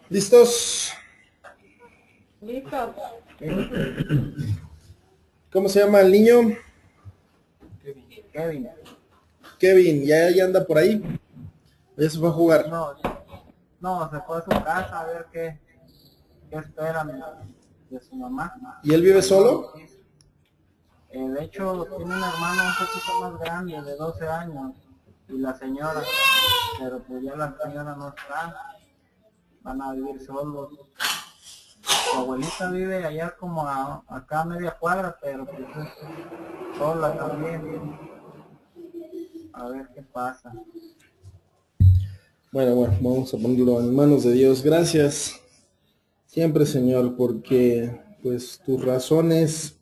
¿Listos? Listo. ¿Cómo se llama el niño? Kevin. Kevin, ¿ya anda por ahí? ¿Ya se fue a jugar? No, se fue a su casa a ver qué esperan de su mamá. ¿Y él vive solo? De hecho, tiene un hermano un poquito más grande, de 12 años, y la señora, pero pues ya la señora no está, van a vivir solos. Su abuelita vive allá como acá a media cuadra, pero pues es sola también. A ver qué pasa. Bueno, vamos a ponerlo en manos de Dios. Gracias siempre, Señor, porque pues tus razones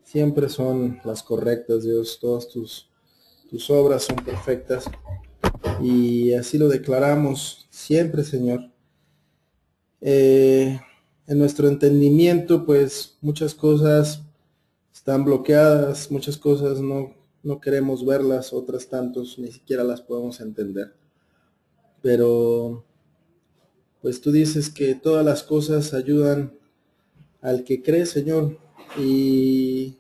siempre son las correctas, Dios. Todas tus obras son perfectas y así lo declaramos siempre, Señor. En nuestro entendimiento, pues muchas cosas están bloqueadas, muchas cosas no queremos verlas, otras tantos ni siquiera las podemos entender. Pero pues tú dices que todas las cosas ayudan al que cree, Señor. Y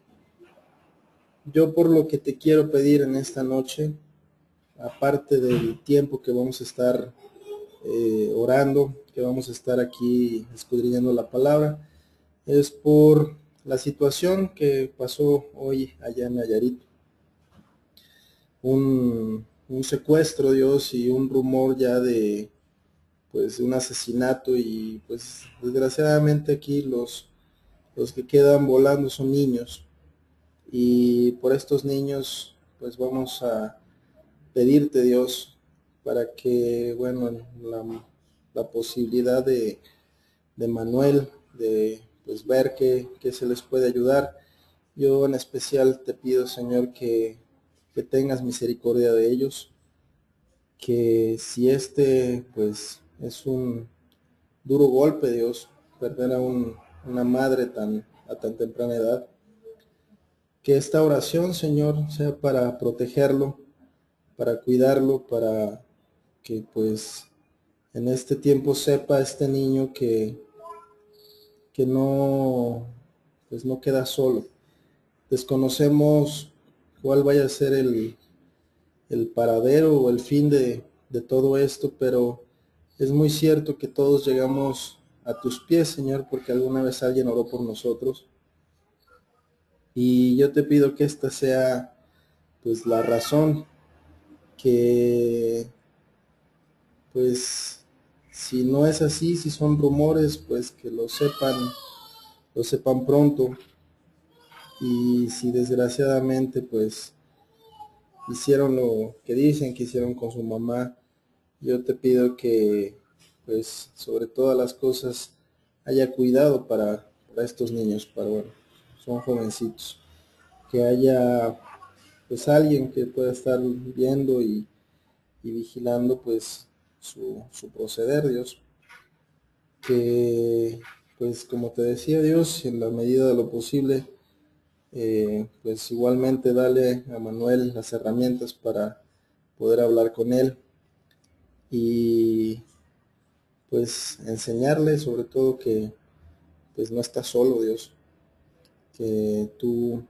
yo por lo que te quiero pedir en esta noche, aparte del tiempo que vamos a estar orando, que vamos a estar aquí escudriñando la palabra, es por la situación que pasó hoy allá en Nayarit. Un secuestro, Dios, y un rumor ya de pues un asesinato, y pues desgraciadamente aquí los que quedan volando son niños, y por estos niños pues vamos a pedirte, Dios, para que, bueno, la posibilidad de Manuel, de pues ver que se les puede ayudar. Yo en especial te pido, Señor, que tengas misericordia de ellos, que si pues es un duro golpe, Dios, perder a una madre a tan temprana edad, que esta oración, Señor, sea para protegerlo, para cuidarlo, para que pues en este tiempo sepa este niño que no, pues no queda solo. Desconocemos cuál vaya a ser el paradero o el fin de todo esto, pero es muy cierto que todos llegamos a tus pies, Señor, porque alguna vez alguien oró por nosotros. Y yo te pido que esta sea pues la razón, que pues si no es así, si son rumores, pues que lo sepan pronto. Y si desgraciadamente pues hicieron lo que dicen que hicieron con su mamá, yo te pido que pues sobre todas las cosas haya cuidado para estos niños, bueno, son jovencitos, que haya pues alguien que pueda estar viendo y vigilando pues su proceder, Dios, que pues como te decía, Dios, en la medida de lo posible, pues igualmente dale a Manuel las herramientas para poder hablar con él y pues enseñarle sobre todo que pues no está solo, Dios, que tú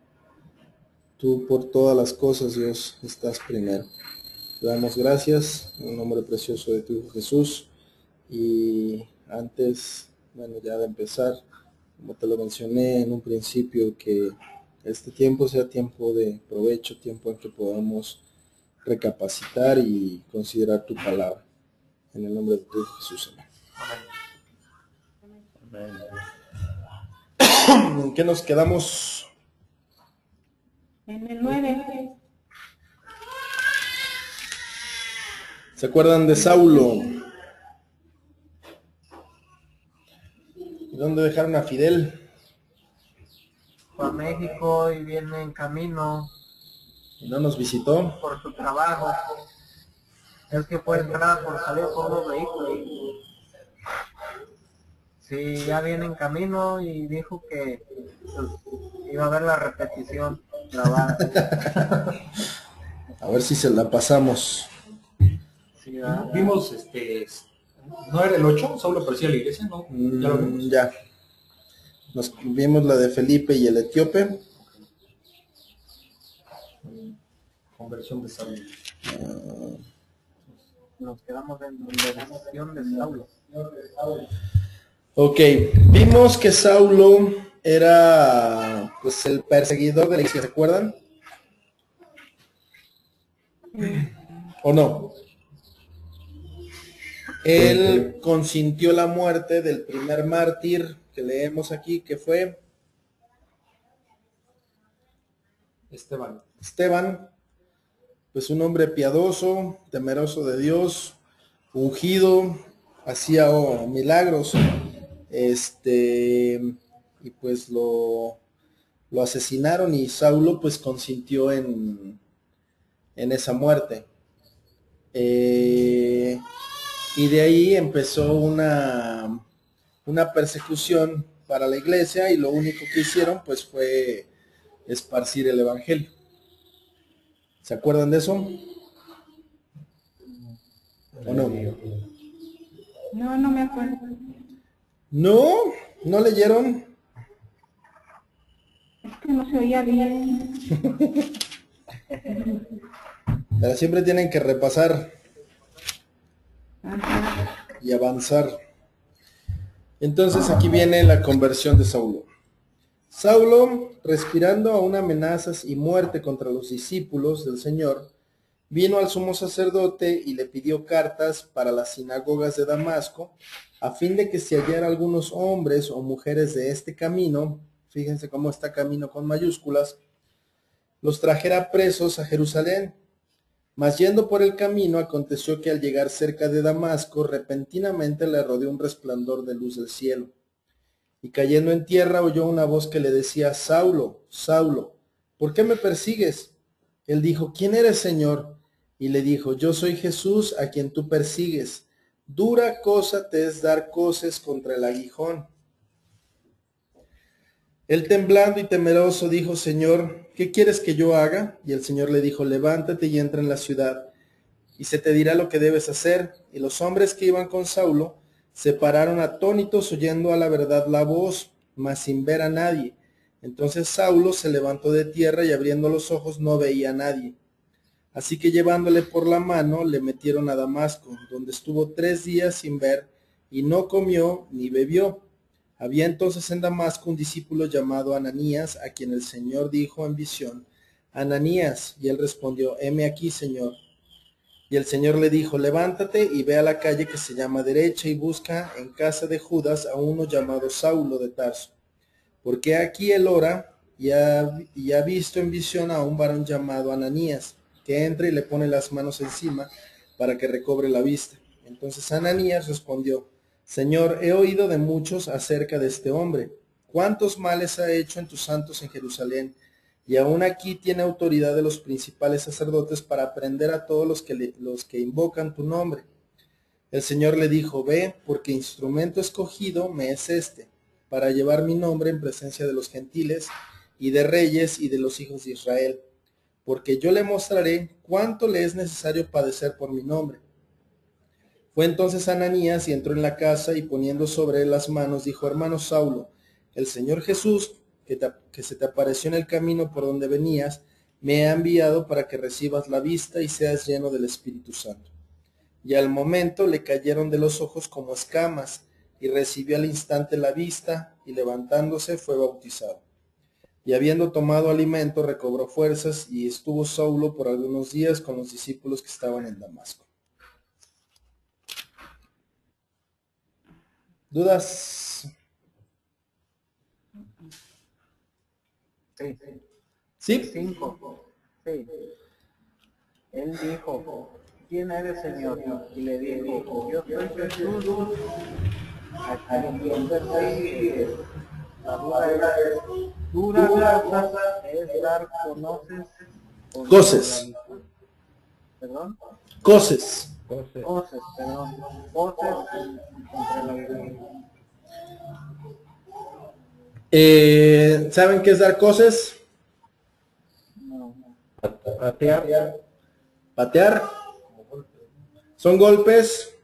por todas las cosas, Dios, estás primero. Te damos gracias en el nombre precioso de tu Hijo Jesús. Y antes, bueno, ya de empezar, como te lo mencioné en un principio, que este tiempo sea tiempo de provecho, tiempo en que podamos recapacitar y considerar tu palabra. En el nombre de tu Hijo Jesús, amén. ¿En qué nos quedamos? En el 9. ¿Se acuerdan de Saulo? ¿Y dónde dejaron a Fidel? Fue a México y viene en camino. ¿Y no nos visitó? Por su trabajo. Es que fue entrar por salir por los vehículos. Sí, ya viene en camino y dijo que pues, iba a ver la repetición. grabada. A ver si se la pasamos. Sí, ¿verdad? Vimos, no era el 8, Saulo aparecía en la iglesia, ¿no? Ya lo vimos. Ya. Nos vimos la de Felipe y el etíope. Conversión de Saulo. Nos quedamos en la versión de Saulo. Ok, vimos que Saulo era pues el perseguidor de la iglesia, ¿se acuerdan? ¿O no? Él consintió la muerte del primer mártir que leemos aquí, que fue Esteban, pues un hombre piadoso, temeroso de Dios, ungido, hacía milagros, y pues lo asesinaron y Saulo pues consintió en esa muerte. Y de ahí empezó una persecución para la iglesia y lo único que hicieron pues fue esparcir el evangelio. ¿Se acuerdan de eso? ¿O no? No, no me acuerdo. ¿No? ¿No leyeron? Es que no se oía bien. Pero siempre tienen que repasar Ajá. y avanzar. Entonces aquí viene la conversión de Saulo. Saulo, respirando aún amenazas y muerte contra los discípulos del Señor, vino al sumo sacerdote y le pidió cartas para las sinagogas de Damasco, a fin de que si hallara algunos hombres o mujeres de este camino, fíjense cómo está camino con mayúsculas, los trajera presos a Jerusalén. Mas yendo por el camino, aconteció que al llegar cerca de Damasco, repentinamente le rodeó un resplandor de luz del cielo. Y cayendo en tierra oyó una voz que le decía, Saulo, Saulo, ¿por qué me persigues? Él dijo, ¿quién eres, Señor? Y le dijo, yo soy Jesús a quien tú persigues. Dura cosa te es dar coces contra el aguijón. Él temblando y temeroso dijo, Señor, ¿qué quieres que yo haga? Y el Señor le dijo, levántate y entra en la ciudad, y se te dirá lo que debes hacer. Y los hombres que iban con Saulo se pararon atónitos oyendo a la verdad la voz, mas sin ver a nadie. Entonces Saulo se levantó de tierra y abriendo los ojos no veía a nadie. Así que llevándole por la mano le metieron a Damasco, donde estuvo 3 días sin ver, y no comió ni bebió. Había entonces en Damasco un discípulo llamado Ananías, a quien el Señor dijo en visión, Ananías, y él respondió, heme aquí, Señor. Y el Señor le dijo, levántate y ve a la calle que se llama Derecha y busca en casa de Judas a uno llamado Saulo de Tarso. Porque aquí él ora y ha visto en visión a un varón llamado Ananías, que entra y le pone las manos encima para que recobre la vista. Entonces Ananías respondió, Señor, he oído de muchos acerca de este hombre. ¿Cuántos males ha hecho en tus santos en Jerusalén? Y aún aquí tiene autoridad de los principales sacerdotes para prender a todos los que invocan tu nombre. El Señor le dijo, ve, porque instrumento escogido me es este, para llevar mi nombre en presencia de los gentiles y de reyes y de los hijos de Israel, porque yo le mostraré cuánto le es necesario padecer por mi nombre. Fue entonces Ananías y entró en la casa y poniendo sobre él las manos, dijo, hermano Saulo, el Señor Jesús, que se te apareció en el camino por donde venías, me ha enviado para que recibas la vista y seas lleno del Espíritu Santo. Y al momento le cayeron de los ojos como escamas, y recibió al instante la vista, y levantándose fue bautizado. Y habiendo tomado alimento, recobró fuerzas, y estuvo Saulo por algunos días con los discípulos que estaban en Damasco. ¿Dudas? Sí. ¿Sí? 5. Sí. Él dijo, ¿quién eres, Señor? Y le dijo, yo soy Jesús, a quien persigues. La dura cosa es dar Coces. ¿Perdón? Coces. Coces, perdón. Coces contra la vida. ¿Saben qué es dar coces? No. Patear. Patear. Son golpes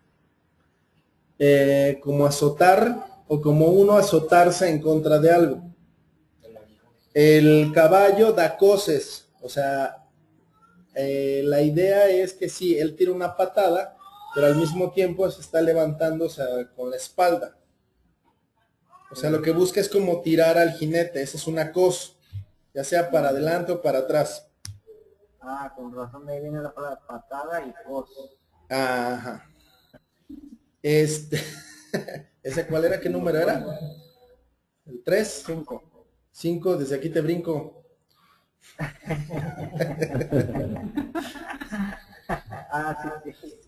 como azotar o como uno azotarse en contra de algo. El caballo da coces, o sea, la idea es que sí, él tira una patada, pero al mismo tiempo se está levantando, o sea, con la espalda. O sea, lo que busca es como tirar al jinete, esa es una cos, ya sea para adelante o para atrás. Ah, con razón de ahí viene la palabra patada y cos. Ajá. ¿Ese cuál era? ¿Qué número era? ¿El 3? 5. 5, desde aquí te brinco. Ah, sí, sí.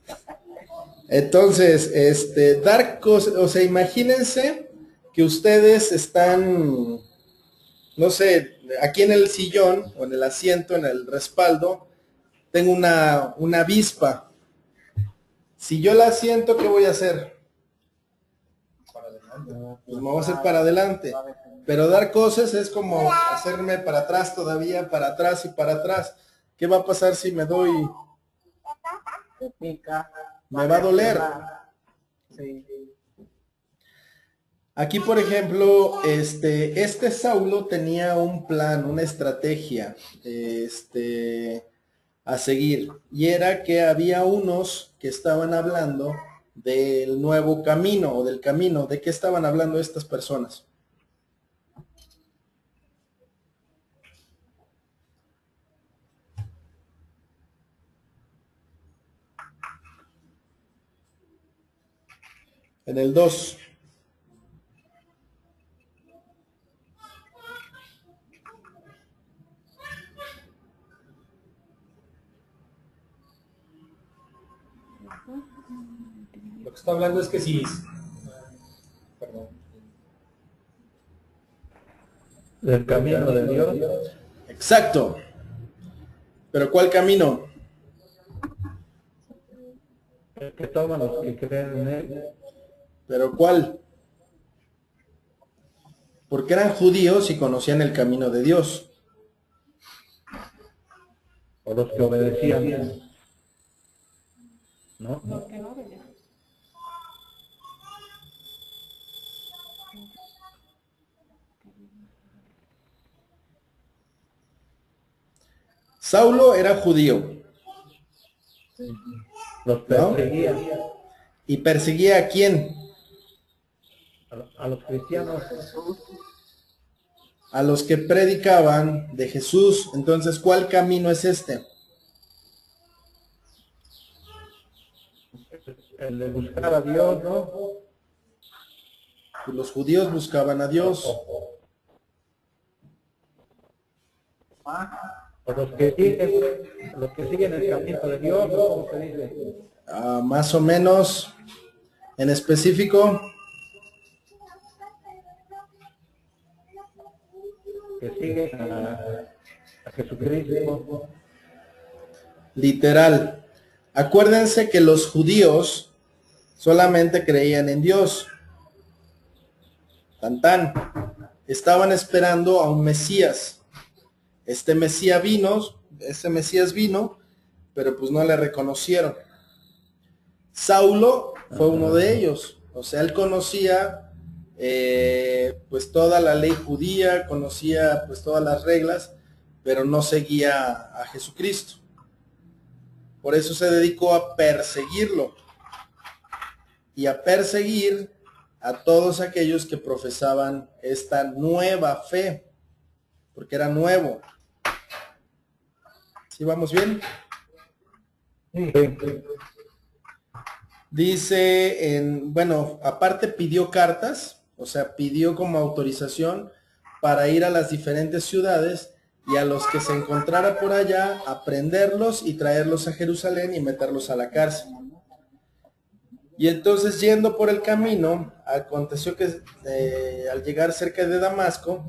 Entonces, dar cosas, o sea, imagínense que ustedes están, no sé, aquí en el sillón o en el asiento, en el respaldo, tengo una avispa. Si yo la siento, ¿qué voy a hacer? Pues me voy a hacer para adelante. Pero dar cosas es como hacerme para atrás todavía, para atrás y para atrás. ¿Qué va a pasar si me doy? Te pica. Me va a doler. Sí. Aquí, por ejemplo, este Saulo tenía un plan, una estrategia, a seguir. Y era que había unos que estaban hablando del nuevo camino o del camino. ¿De qué estaban hablando estas personas? En el 2. Lo que está hablando es que si... Perdón. Del camino de Dios. Exacto. ¿Pero cuál camino? El que toman los que creen en él. ¿Pero cuál? Porque eran judíos y conocían el camino de Dios. O los que obedecían. ¿No? Los que no obedecen. Saulo era judío. Los perseguían. ¿Y perseguía a quién? A los cristianos. A los que predicaban de Jesús. Entonces, ¿cuál camino es este? El de buscar a Dios, ¿no? Pues los judíos buscaban a Dios. O los que siguen el camino de Dios, ¿no? ¿Cómo se dice? Más o menos, en específico, Que siguen a Jesucristo. literal. Acuérdense que los judíos solamente creían en Dios. Tan tan. Estaban esperando a un Mesías. Este Mesías vino, pero pues no le reconocieron. Saulo fue uno de ellos. O sea, él conocía pues toda la ley judía, conocía pues todas las reglas, pero no seguía a Jesucristo. Por eso se dedicó a perseguirlo y a perseguir a todos aquellos que profesaban esta nueva fe, porque era nuevo. ¿Sí vamos bien? Sí. Dice, bueno, aparte pidió cartas, o sea, pidió como autorización para ir a las diferentes ciudades y a los que se encontrara por allá, aprenderlos y traerlos a Jerusalén y meterlos a la cárcel. Y entonces, yendo por el camino, aconteció que al llegar cerca de Damasco,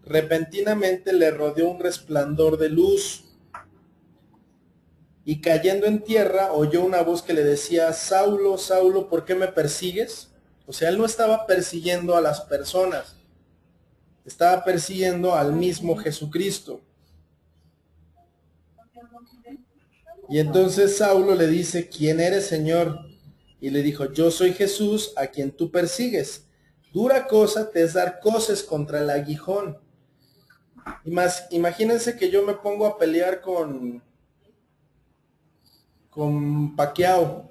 repentinamente le rodeó un resplandor de luz. Y cayendo en tierra, oyó una voz que le decía, Saulo, Saulo, ¿por qué me persigues? O sea, él no estaba persiguiendo a las personas, estaba persiguiendo al mismo Jesucristo. Y entonces Saulo le dice, ¿quién eres, Señor? Y le dijo, yo soy Jesús, a quien tú persigues. Dura cosa te es dar coces contra el aguijón. Y más, imagínense que yo me pongo a pelear con Pacquiao.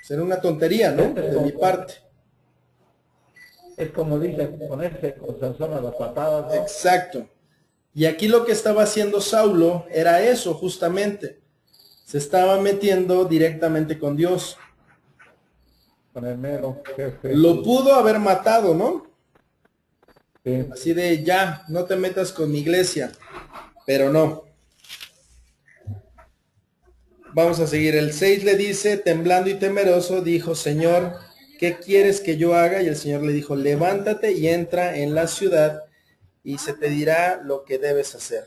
Será una tontería, ¿no? De mi parte. Es como dice, ponerse con Sansón a las patadas, ¿no? Exacto. Y aquí lo que estaba haciendo Saulo era eso, justamente. Se estaba metiendo directamente con Dios. Con el mero jefe. Lo pudo haber matado, ¿no? Sí. Así de, ya, no te metas con mi iglesia. Pero no. Vamos a seguir. El 6 le dice, temblando y temeroso, dijo, Señor, ¿qué quieres que yo haga? Y el Señor le dijo, levántate y entra en la ciudad y se te dirá lo que debes hacer.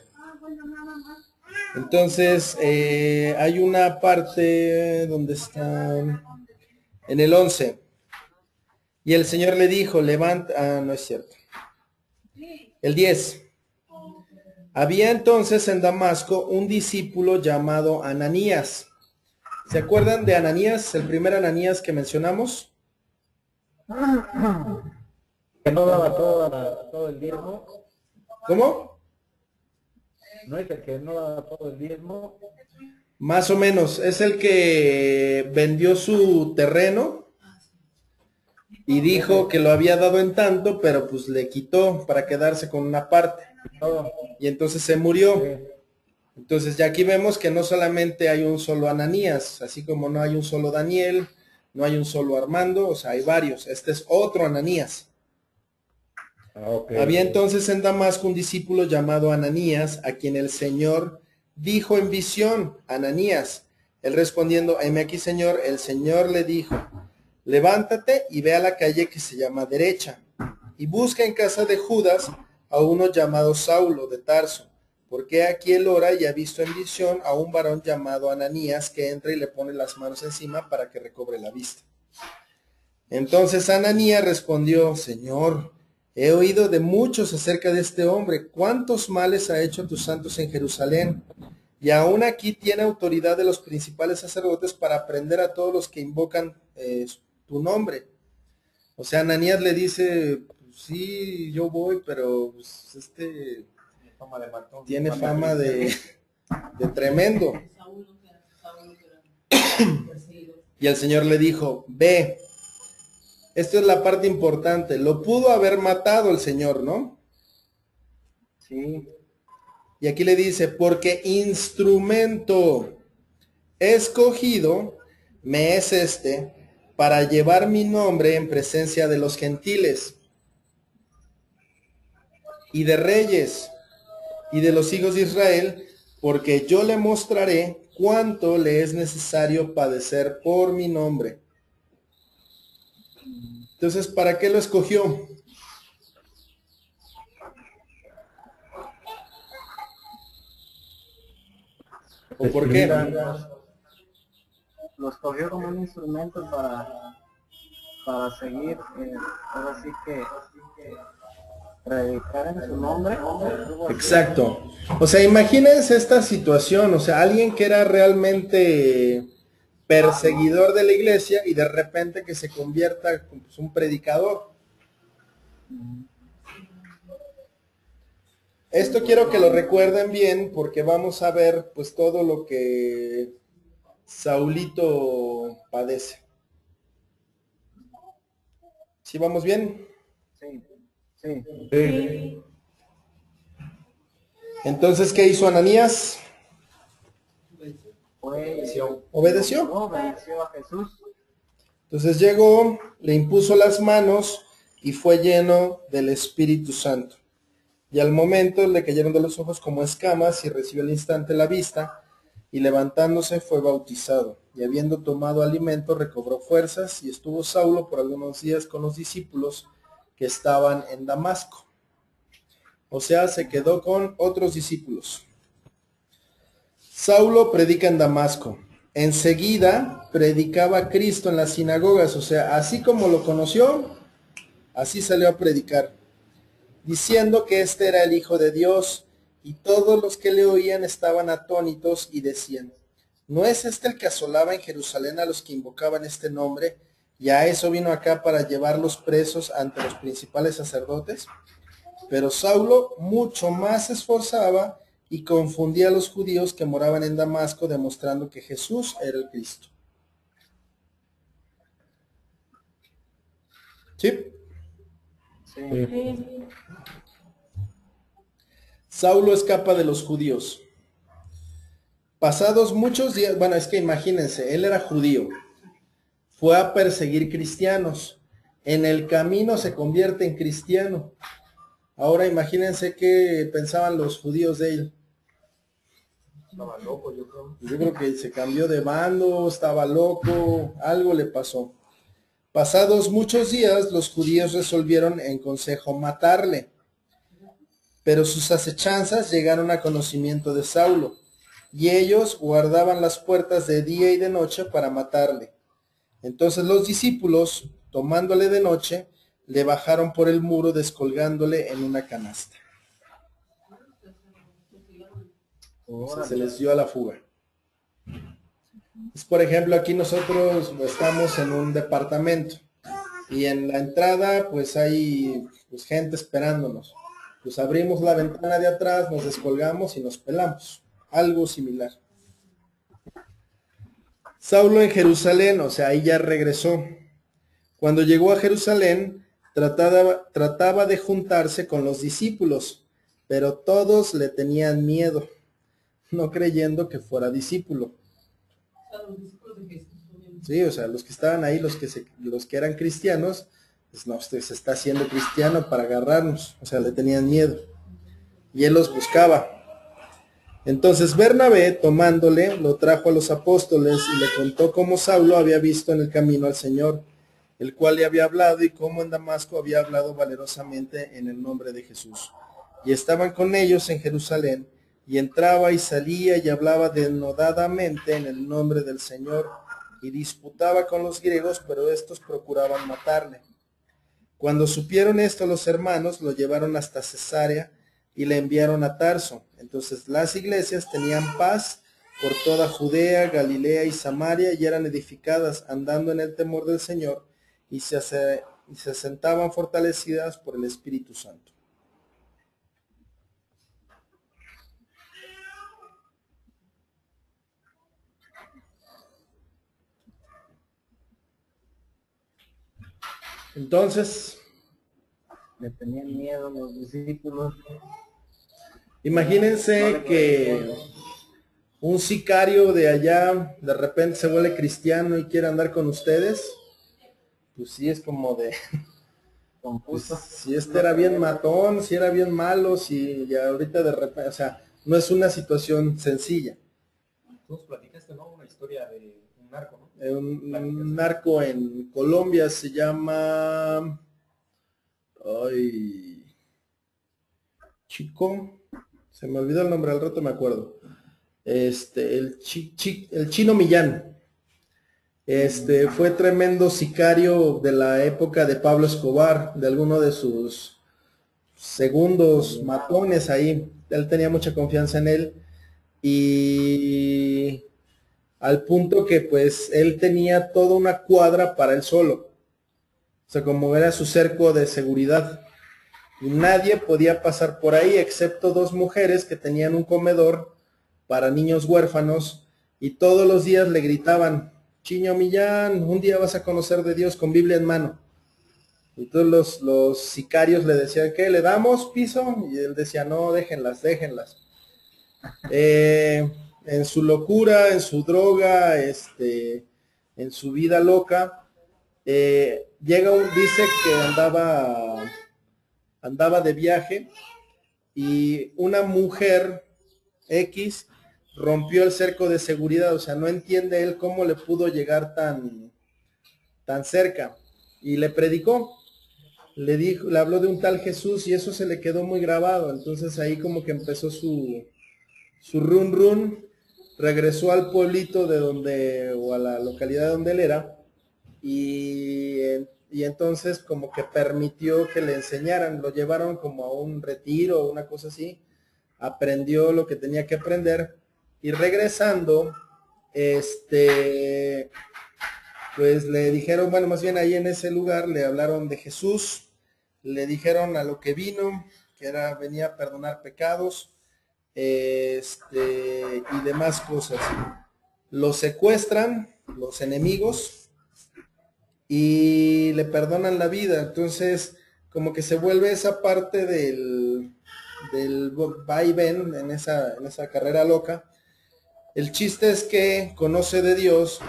Entonces, hay una parte donde está en el 11. Y el Señor le dijo, levanta, no es cierto. El 10. Había entonces en Damasco un discípulo llamado Ananías. ¿Se acuerdan de Ananías, el primer Ananías que mencionamos? Que no daba todo el diezmo. ¿Cómo? No es el que no daba todo el diezmo. Más o menos, es el que vendió su terreno y dijo que lo había dado en tanto, pero pues le quitó para quedarse con una parte. Todo. Y entonces se murió. Sí. Entonces ya aquí vemos que no solamente hay un solo Ananías, así como no hay un solo Daniel, no hay un solo Armando, o sea, hay varios. Este es otro Ananías. Okay. Había entonces en Damasco un discípulo llamado Ananías, a quien el Señor dijo en visión, Ananías. Él respondiendo, heme aquí, Señor. El Señor le dijo, levántate y ve a la calle que se llama Derecha, y busca en casa de Judas a uno llamado Saulo de Tarso, porque aquí él ora y ha visto en visión a un varón llamado Ananías que entra y le pone las manos encima para que recobre la vista. Entonces Ananías respondió, Señor, he oído de muchos acerca de este hombre, cuántos males ha hecho a tus santos en Jerusalén, y aún aquí tiene autoridad de los principales sacerdotes para prender a todos los que invocan tu nombre. O sea, Ananías le dice, sí, yo voy, pero pues, tiene fama de tremendo. Y el Señor le dijo, ve. Esto es la parte importante. Lo pudo haber matado el Señor, ¿no? Sí. Y aquí le dice, porque instrumento escogido me es este para llevar mi nombre en presencia de los gentiles y de reyes y de los hijos de Israel, porque yo le mostraré cuánto le es necesario padecer por mi nombre. Entonces, ¿para qué lo escogió? ¿O por qué? Lo escogió como un instrumento para seguir, ahora sí que predicar en su nombre. Exacto. O sea, imagínense esta situación, o sea, alguien que era realmente perseguidor de la iglesia y de repente que se convierta en pues, un predicador. Esto quiero que lo recuerden bien porque vamos a ver pues todo lo que Saulito padece. ¿Sí vamos bien? Sí, sí. Sí. Entonces, ¿qué hizo Ananías? ¿Obedeció? Obedeció a Jesús. Entonces llegó, le impuso las manos y fue lleno del Espíritu Santo. Y al momento le cayeron de los ojos como escamas y recibió al instante la vista, y levantándose fue bautizado. Y habiendo tomado alimento recobró fuerzas, y estuvo Saulo por algunos días con los discípulos que estaban en Damasco. O sea, se quedó con otros discípulos. Saulo predica en Damasco. Enseguida predicaba a Cristo en las sinagogas, o sea, así como lo conoció, así salió a predicar, diciendo que este era el Hijo de Dios, y todos los que le oían estaban atónitos y decían, ¿no es este el que asolaba en Jerusalén a los que invocaban este nombre? Y a eso vino acá para llevarlos presos ante los principales sacerdotes. Pero Saulo mucho más se esforzaba y confundía a los judíos que moraban en Damasco, demostrando que Jesús era el Cristo. ¿Sí? Sí. Sí. Saulo escapa de los judíos. Pasados muchos días, bueno, es que imagínense, él era judío, fue a perseguir cristianos, en el camino se convierte en cristiano. Ahora imagínense qué pensaban los judíos de él. Estaba loco, yo creo. Yo creo que se cambió de bando, estaba loco, algo le pasó. Pasados muchos días, los judíos resolvieron en consejo matarle, pero sus acechanzas llegaron a conocimiento de Saulo, y ellos guardaban las puertas de día y de noche para matarle. Entonces los discípulos, tomándole de noche, le bajaron por el muro descolgándole en una canasta. O sea, se les dio a la fuga. Es, por ejemplo, aquí nosotros estamos en un departamento y en la entrada pues hay pues, gente esperándonos. Pues abrimos la ventana de atrás, nos descolgamos y nos pelamos. Algo similar. Saulo en Jerusalén, o sea, ahí ya regresó. Cuando llegó a Jerusalén, trataba de juntarse con los discípulos, pero todos le tenían miedo, no creyendo que fuera discípulo. Sí, o sea, los que estaban ahí, los que eran cristianos, pues no, usted se está haciendo cristiano para agarrarnos, o sea, le tenían miedo. Y él los buscaba. Entonces Bernabé, tomándole, lo trajo a los apóstoles y le contó cómo Saulo había visto en el camino al Señor, el cual le había hablado y cómo en Damasco había hablado valerosamente en el nombre de Jesús. Y estaban con ellos en Jerusalén, y entraba y salía y hablaba denodadamente en el nombre del Señor, y disputaba con los griegos, pero estos procuraban matarle. Cuando supieron esto los hermanos, lo llevaron hasta Cesarea y le enviaron a Tarso. Entonces las iglesias tenían paz por toda Judea, Galilea y Samaria, y eran edificadas andando en el temor del Señor, y se asentaban fortalecidas por el Espíritu Santo. Entonces, Le tenían miedo los discípulos. imagínense que un sicario de allá de repente se vuelve cristiano y quiere andar con ustedes. Pues sí, es como de... Pues, Confuso. si este era bien matón, si era bien malo, si ya ahorita de repente, o sea, no es una situación sencilla. Tú nos platicaste, ¿no? Una historia de un narco, ¿no? Un narco en Colombia se llama... Ay... Chico... Se me olvidó el nombre, al rato me acuerdo. El Chino Millán. Fue tremendo sicario de la época de Pablo Escobar, de alguno de sus segundos matones ahí. Él tenía mucha confianza en él y al punto que pues él tenía toda una cuadra para él solo. O sea, como era su cerco de seguridad. Y nadie podía pasar por ahí excepto dos mujeres que tenían un comedor para niños huérfanos y todos los días le gritaban, Chino Millán, un día vas a conocer de Dios con Biblia en mano. Y todos los sicarios le decían, ¿qué? ¿Le damos piso? Y él decía, no, déjenlas. En su locura, en su droga, en su vida loca, dice que andaba de viaje y una mujer X rompió el cerco de seguridad, o sea, no entiende él cómo le pudo llegar tan cerca, y le predicó, le habló de un tal Jesús y eso se le quedó muy grabado. Entonces ahí como que empezó su run, regresó al pueblito de donde, o a la localidad donde él era, y entonces como que permitió que le enseñaran, lo llevaron como a un retiro o una cosa así, aprendió lo que tenía que aprender y regresando, pues le dijeron, bueno, más bien ahí en ese lugar le hablaron de Jesús, le dijeron a lo que vino, que venía a perdonar pecados, y demás cosas. Lo secuestran los enemigos y le perdonan la vida. Entonces, como que se vuelve esa parte del va y ven en esa carrera loca. El chiste es que conoce de Dios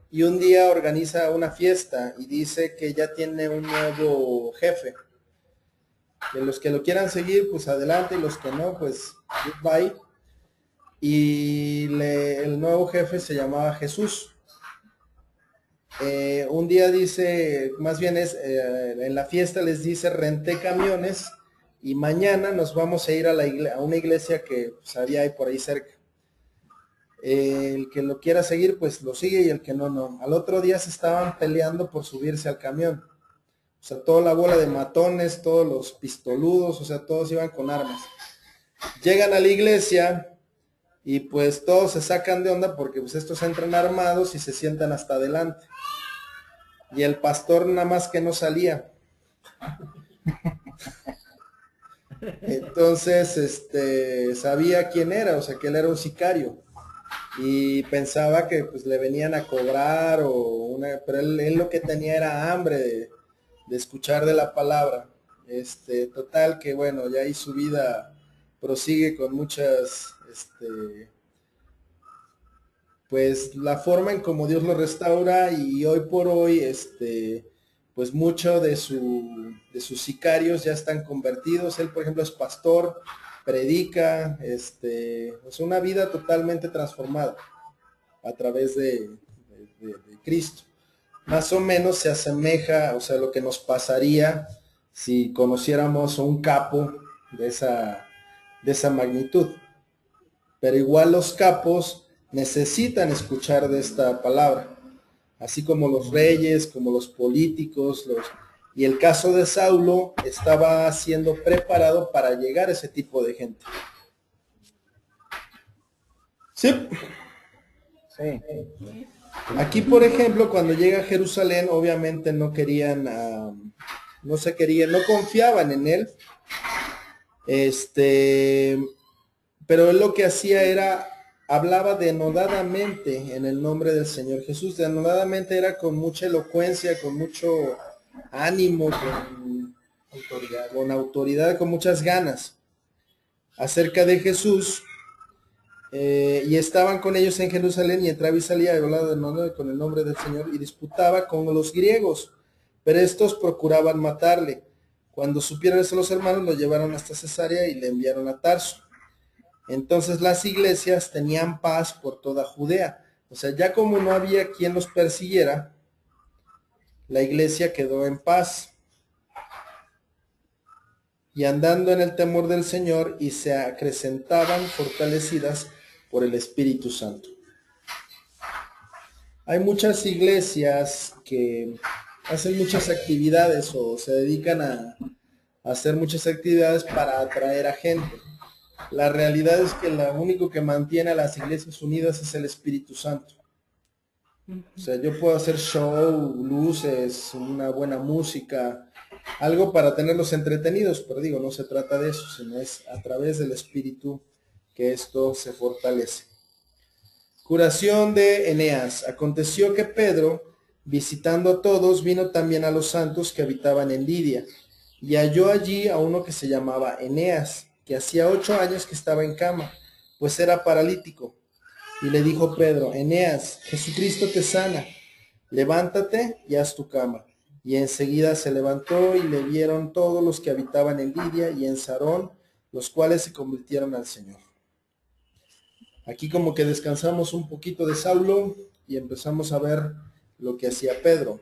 y un día organiza una fiesta y dice que ya tiene un nuevo jefe. Que los que lo quieran seguir, pues adelante, y los que no, pues goodbye. Y el nuevo jefe se llamaba Jesús. Un día dice, más bien en la fiesta les dice, renté camiones y mañana nos vamos a ir a una iglesia que pues, había ahí por ahí cerca. El que lo quiera seguir, pues lo sigue y el que no, no. Al otro día se estaban peleando por subirse al camión. O sea, toda la bola de matones, todos los pistoludos, o sea, todos iban con armas. Llegan a la iglesia y pues todos se sacan de onda porque pues estos entran armados y se sientan hasta adelante. Y el pastor nada más que no salía. Entonces, sabía quién era, o sea, que él era un sicario. Y pensaba que pues le venían a cobrar pero él lo que tenía era hambre de escuchar de la palabra. Total que bueno, ya ahí su vida prosigue con muchas, pues la forma en como Dios lo restaura y hoy por hoy, pues mucho de sus sicarios ya están convertidos. Él, por ejemplo, es pastor, predica, es una vida totalmente transformada a través de Cristo. Más o menos se asemeja, o sea, lo que nos pasaría si conociéramos a un capo de esa magnitud. Pero igual los capos necesitan escuchar de esta palabra, así como los reyes, como los políticos, y el caso de Saulo estaba siendo preparado para llegar a ese tipo de gente. Sí. Sí. Aquí, por ejemplo, cuando llega a Jerusalén, obviamente no querían, no confiaban en él. Pero él lo que hacía hablaba denodadamente en el nombre del Señor Jesús. Denodadamente era con mucha elocuencia, con mucho ánimo, con autoridad, con muchas ganas acerca de Jesús. Y estaban con ellos en Jerusalén y entraba y salía y hablaba con el nombre del Señor y disputaba con los griegos, pero estos procuraban matarle. Cuando supieron eso los hermanos, lo llevaron hasta Cesarea y le enviaron a Tarso. Entonces las iglesias tenían paz por toda Judea. O sea, ya como no había quien los persiguiera, la iglesia quedó en paz. Y andando en el temor del Señor, y se acrecentaban fortalecidas por el Espíritu Santo. Hay muchas iglesias que hacen muchas actividades o se dedican a hacer muchas actividades para atraer a gente. La realidad es que lo único que mantiene a las iglesias unidas es el Espíritu Santo. O sea, yo puedo hacer show, luces, una buena música, algo para tenerlos entretenidos, pero digo, no se trata de eso, sino es a través del Espíritu que esto se fortalece. Curación de Eneas. Aconteció que Pedro, visitando a todos, vino también a los santos que habitaban en Lidia, y halló allí a uno que se llamaba Eneas, que hacía 8 años que estaba en cama, pues era paralítico. Y le dijo Pedro: Eneas, Jesucristo te sana, levántate y haz tu cama. Y enseguida se levantó y le vieron todos los que habitaban en Lidia y en Sarón, los cuales se convirtieron al Señor. Aquí como que descansamos un poquito de Saulo y empezamos a ver lo que hacía Pedro.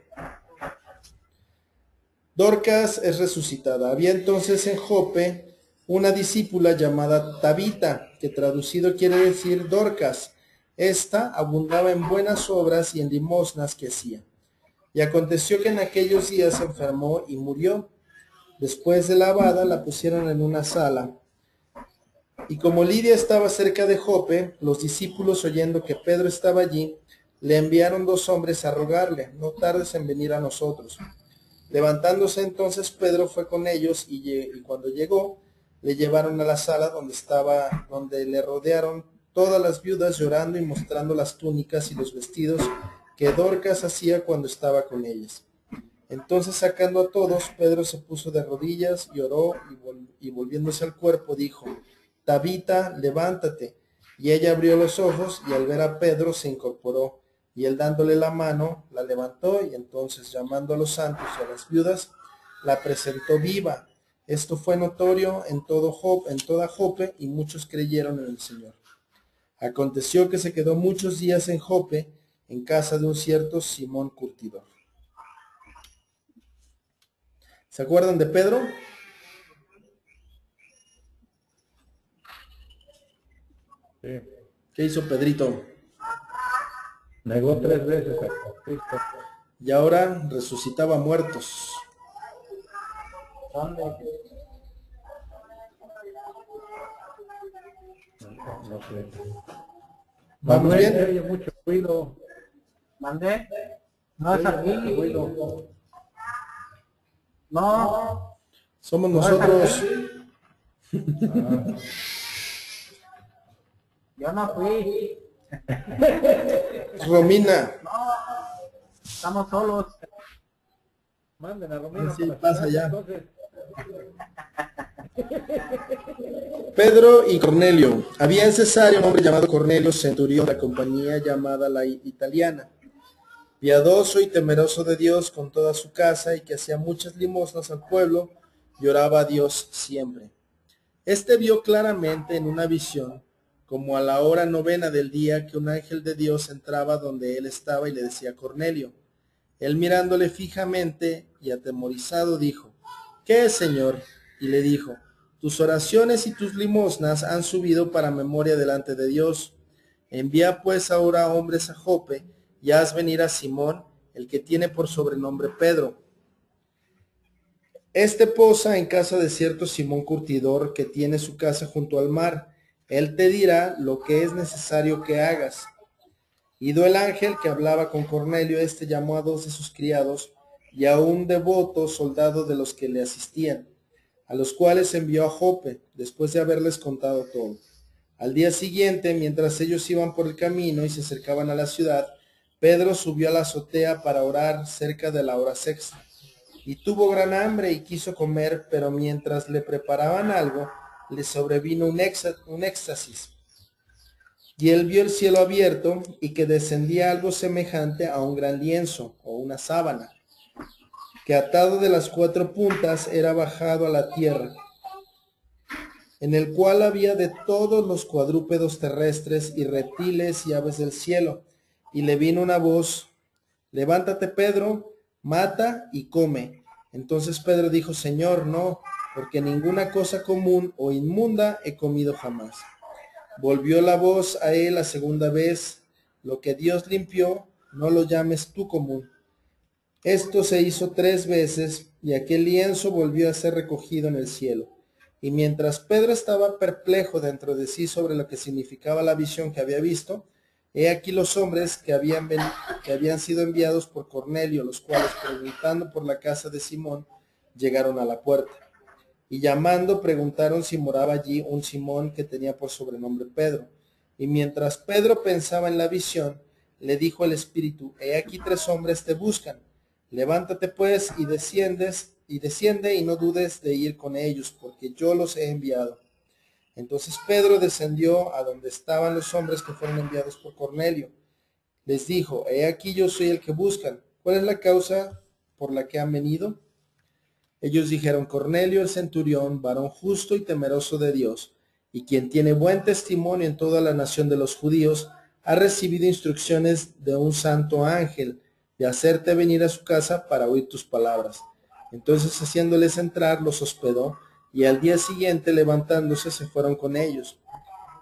Dorcas es resucitada. Había entonces en Jope una discípula llamada Tabita, que traducido quiere decir Dorcas. Esta abundaba en buenas obras y en limosnas que hacía. Y aconteció que en aquellos días se enfermó y murió. Después de lavada la pusieron en una sala Y como Lidia estaba cerca de Jope, los discípulos, oyendo que Pedro estaba allí, le enviaron 2 hombres a rogarle: no tardes en venir a nosotros. Levantándose entonces Pedro fue con ellos, y cuando llegó, le llevaron a la sala donde le rodearon todas las viudas, llorando y mostrando las túnicas y los vestidos que Dorcas hacía cuando estaba con ellas. Entonces, sacando a todos, Pedro se puso de rodillas y oró, y volviéndose al cuerpo dijo: Tabita, levántate. Y ella abrió los ojos, y al ver a Pedro se incorporó, y él, dándole la mano, la levantó, y entonces, llamando a los santos y a las viudas, la presentó viva. Esto fue notorio en toda Jope, y muchos creyeron en el Señor. Aconteció que se quedó muchos días en Jope, en casa de un cierto Simón curtidor. ¿Se acuerdan de Pedro? Sí. ¿Qué hizo Pedrito? Negó 3 veces a Cristo. Y ahora resucitaba muertos. ¿Dónde? No sé. ¿Vamos Manuel, bien? se oye mucho ruido. ¿Mandé? No es Se oye mucho aquí. ruido. No, Somos no es nosotros. aquí. Yo no fui. Romina. Estamos solos. Manden a Romino. Sí, para pasa cenar, ya. Entonces, Pedro y Cornelio. Había en Cesarea un hombre llamado Cornelio, centurión de la compañía llamada la Italiana, piadoso y temeroso de Dios con toda su casa, y que hacía muchas limosnas al pueblo, y oraba a Dios siempre. Este vio claramente en una visión, como a la hora 9 del día, que un ángel de Dios entraba donde él estaba y le decía: Cornelio. Él, mirándole fijamente y atemorizado, dijo: ¿Qué es, Señor? Y le dijo: tus oraciones y tus limosnas han subido para memoria delante de Dios. Envía pues ahora hombres a Jope, y haz venir a Simón, el que tiene por sobrenombre Pedro. Este posa en casa de cierto Simón curtidor, que tiene su casa junto al mar. Él te dirá lo que es necesario que hagas. Ido el ángel que hablaba con Cornelio, este llamó a 2 de sus criados y a un devoto soldado de los que le asistían, a los cuales envió a Jope, después de haberles contado todo. Al día siguiente, mientras ellos iban por el camino y se acercaban a la ciudad, Pedro subió a la azotea para orar cerca de la hora sexta. Y tuvo gran hambre y quiso comer, pero mientras le preparaban algo, le sobrevino un éxtasis. Y él vio el cielo abierto, y que descendía algo semejante a un gran lienzo o una sábana, que atado de las 4 puntas era bajado a la tierra, en el cual había de todos los cuadrúpedos terrestres y reptiles y aves del cielo. Y le vino una voz: levántate, Pedro, mata y come. Entonces Pedro dijo: Señor, no, porque ninguna cosa común o inmunda he comido jamás. Volvió la voz a él la segunda vez: lo que Dios limpió, no lo llames tú común. Esto se hizo 3 veces, y aquel lienzo volvió a ser recogido en el cielo. Y mientras Pedro estaba perplejo dentro de sí sobre lo que significaba la visión que había visto, he aquí los hombres que habían sido enviados por Cornelio, los cuales, preguntando por la casa de Simón, llegaron a la puerta. Y llamando, preguntaron si moraba allí un Simón, que tenía por sobrenombre Pedro. Y mientras Pedro pensaba en la visión, le dijo el Espíritu: he aquí 3 hombres te buscan. Levántate pues y desciende, y no dudes de ir con ellos, porque yo los he enviado. Entonces Pedro descendió a donde estaban los hombres que fueron enviados por Cornelio. Les dijo: he aquí yo soy el que buscan. ¿Cuál es la causa por la que han venido? Ellos dijeron: Cornelio el centurión, varón justo y temeroso de Dios, y quien tiene buen testimonio en toda la nación de los judíos, ha recibido instrucciones de un santo ángel de hacerte venir a su casa para oír tus palabras. Entonces, haciéndoles entrar, los hospedó, y al día siguiente, levantándose, se fueron con ellos.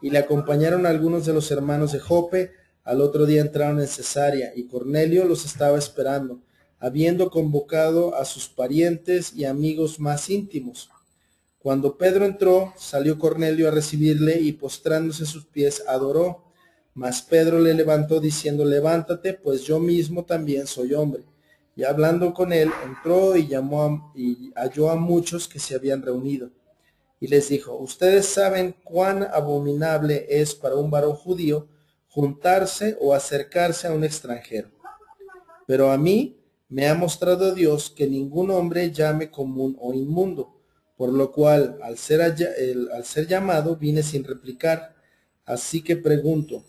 Y le acompañaron algunos de los hermanos de Jope. Al otro día entraron en Cesarea, y Cornelio los estaba esperando, habiendo convocado a sus parientes y amigos más íntimos. Cuando Pedro entró, salió Cornelio a recibirle y postrándose a sus pies adoró. Mas Pedro le levantó diciendo, levántate, pues yo mismo también soy hombre. Y hablando con él, entró y halló a muchos que se habían reunido. Y les dijo, ustedes saben cuán abominable es para un varón judío juntarse o acercarse a un extranjero. Pero a mí me ha mostrado Dios que ningún hombre llame común o inmundo, por lo cual al ser llamado vine sin replicar. Así que pregunto,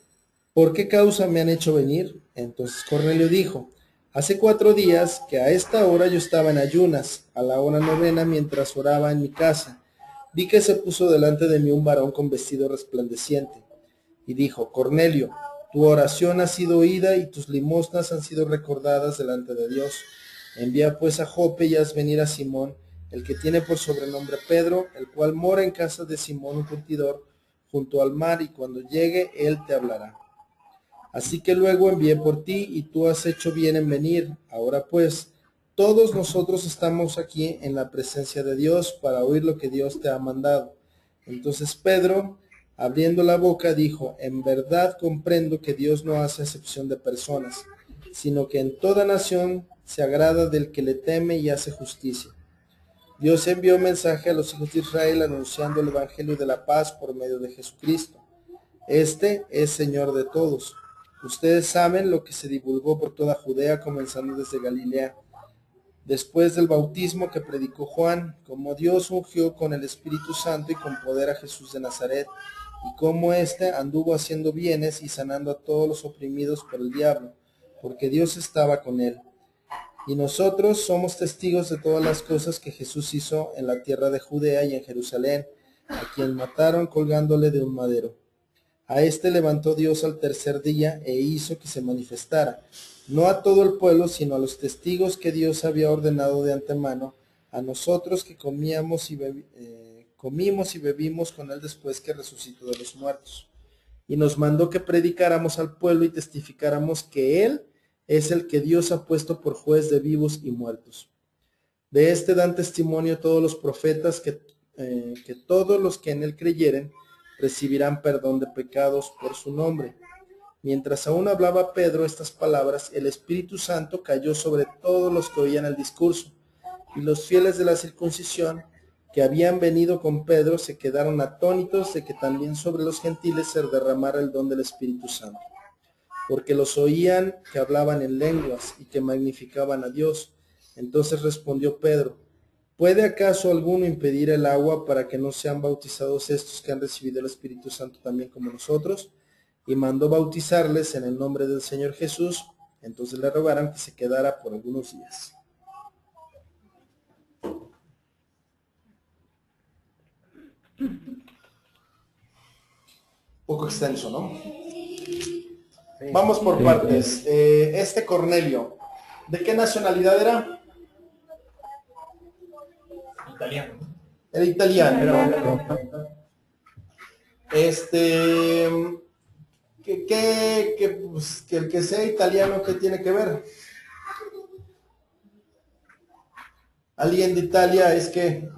¿por qué causa me han hecho venir? Entonces Cornelio dijo, hace 4 días que a esta hora yo estaba en ayunas, a la hora 9, mientras oraba en mi casa. Vi que se puso delante de mí un varón con vestido resplandeciente, y dijo, Cornelio, tu oración ha sido oída y tus limosnas han sido recordadas delante de Dios. Envía pues a Jope y haz venir a Simón, el que tiene por sobrenombre Pedro, el cual mora en casa de Simón un curtidor, junto al mar, y cuando llegue él te hablará. Así que luego envié por ti, y tú has hecho bien en venir. Ahora pues, todos nosotros estamos aquí en la presencia de Dios para oír lo que Dios te ha mandado. Entonces Pedro, abriendo la boca, dijo, en verdad comprendo que Dios no hace acepción de personas, sino que en toda nación se agrada del que le teme y hace justicia. Dios envió mensaje a los hijos de Israel anunciando el evangelio de la paz por medio de Jesucristo. Este es Señor de todos. Ustedes saben lo que se divulgó por toda Judea, comenzando desde Galilea, después del bautismo que predicó Juan, como Dios ungió con el Espíritu Santo y con poder a Jesús de Nazaret, y cómo éste anduvo haciendo bienes y sanando a todos los oprimidos por el diablo, porque Dios estaba con él. Y nosotros somos testigos de todas las cosas que Jesús hizo en la tierra de Judea y en Jerusalén, a quien mataron colgándole de un madero. A este levantó Dios al tercer día e hizo que se manifestara, no a todo el pueblo, sino a los testigos que Dios había ordenado de antemano, a nosotros que comimos y bebimos con él después que resucitó de los muertos. Y nos mandó que predicáramos al pueblo y testificáramos que él es el que Dios ha puesto por juez de vivos y muertos. De este dan testimonio todos los profetas que todos los que en él creyeren recibirán perdón de pecados por su nombre. Mientras aún hablaba Pedro estas palabras, el Espíritu Santo cayó sobre todos los que oían el discurso, y los fieles de la circuncisión que habían venido con Pedro se quedaron atónitos de que también sobre los gentiles se derramara el don del Espíritu Santo, porque los oían que hablaban en lenguas y que magnificaban a Dios. Entonces respondió Pedro, ¿puede acaso alguno impedir el agua para que no sean bautizados estos que han recibido el Espíritu Santo también como nosotros? Y mandó bautizarles en el nombre del Señor Jesús. Entonces le rogaron que se quedara por algunos días. Poco extenso, ¿no? Sí. Vamos por partes. Este Cornelio, ¿de qué nacionalidad era? Italiano. Era italiano. Pues, que el que sea italiano, ¿qué tiene que ver? Alguien de Italia es que...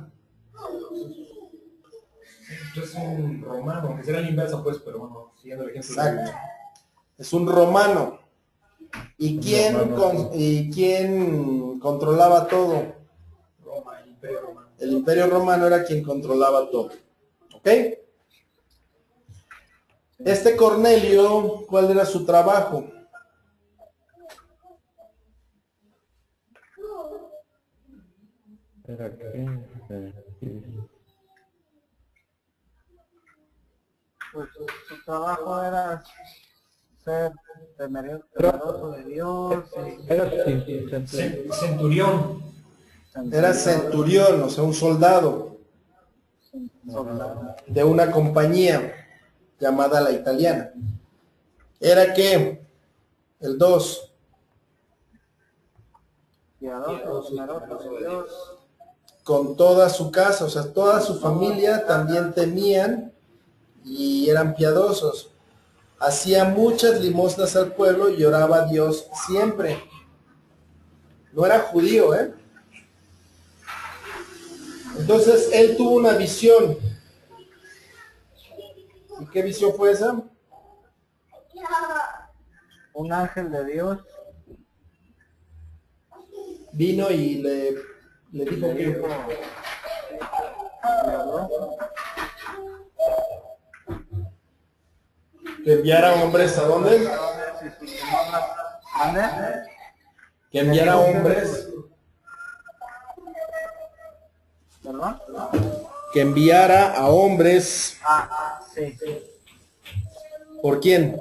Es un romano, aunque será la inversa, pues, pero bueno, siguiendo el ejemplo. Exacto. Es un romano. ¿Y quién controlaba todo? Roma, el Imperio Romano. El Imperio Romano era quien controlaba todo. ¿Ok? Este Cornelio, ¿cuál era su trabajo? Pues su trabajo era ser temeroso de Dios. Centurión. Era centurión, o sea, un soldado de una compañía llamada la Italiana. Era que el 2, Piadoso, temeroso de Dios. con toda su casa, o sea, toda su familia también temían y eran piadosos. Hacía muchas limosnas al pueblo y oraba a Dios siempre. No era judío, Entonces él tuvo una visión. ¿Y qué visión fue esa? Un ángel de Dios Vino y le dijo le que dijo, le habló, enviara hombres a dónde? si su señor ¿mande? Que enviara hombres. ¿Perdón? Que enviara a hombres. Sí. ¿Por quién?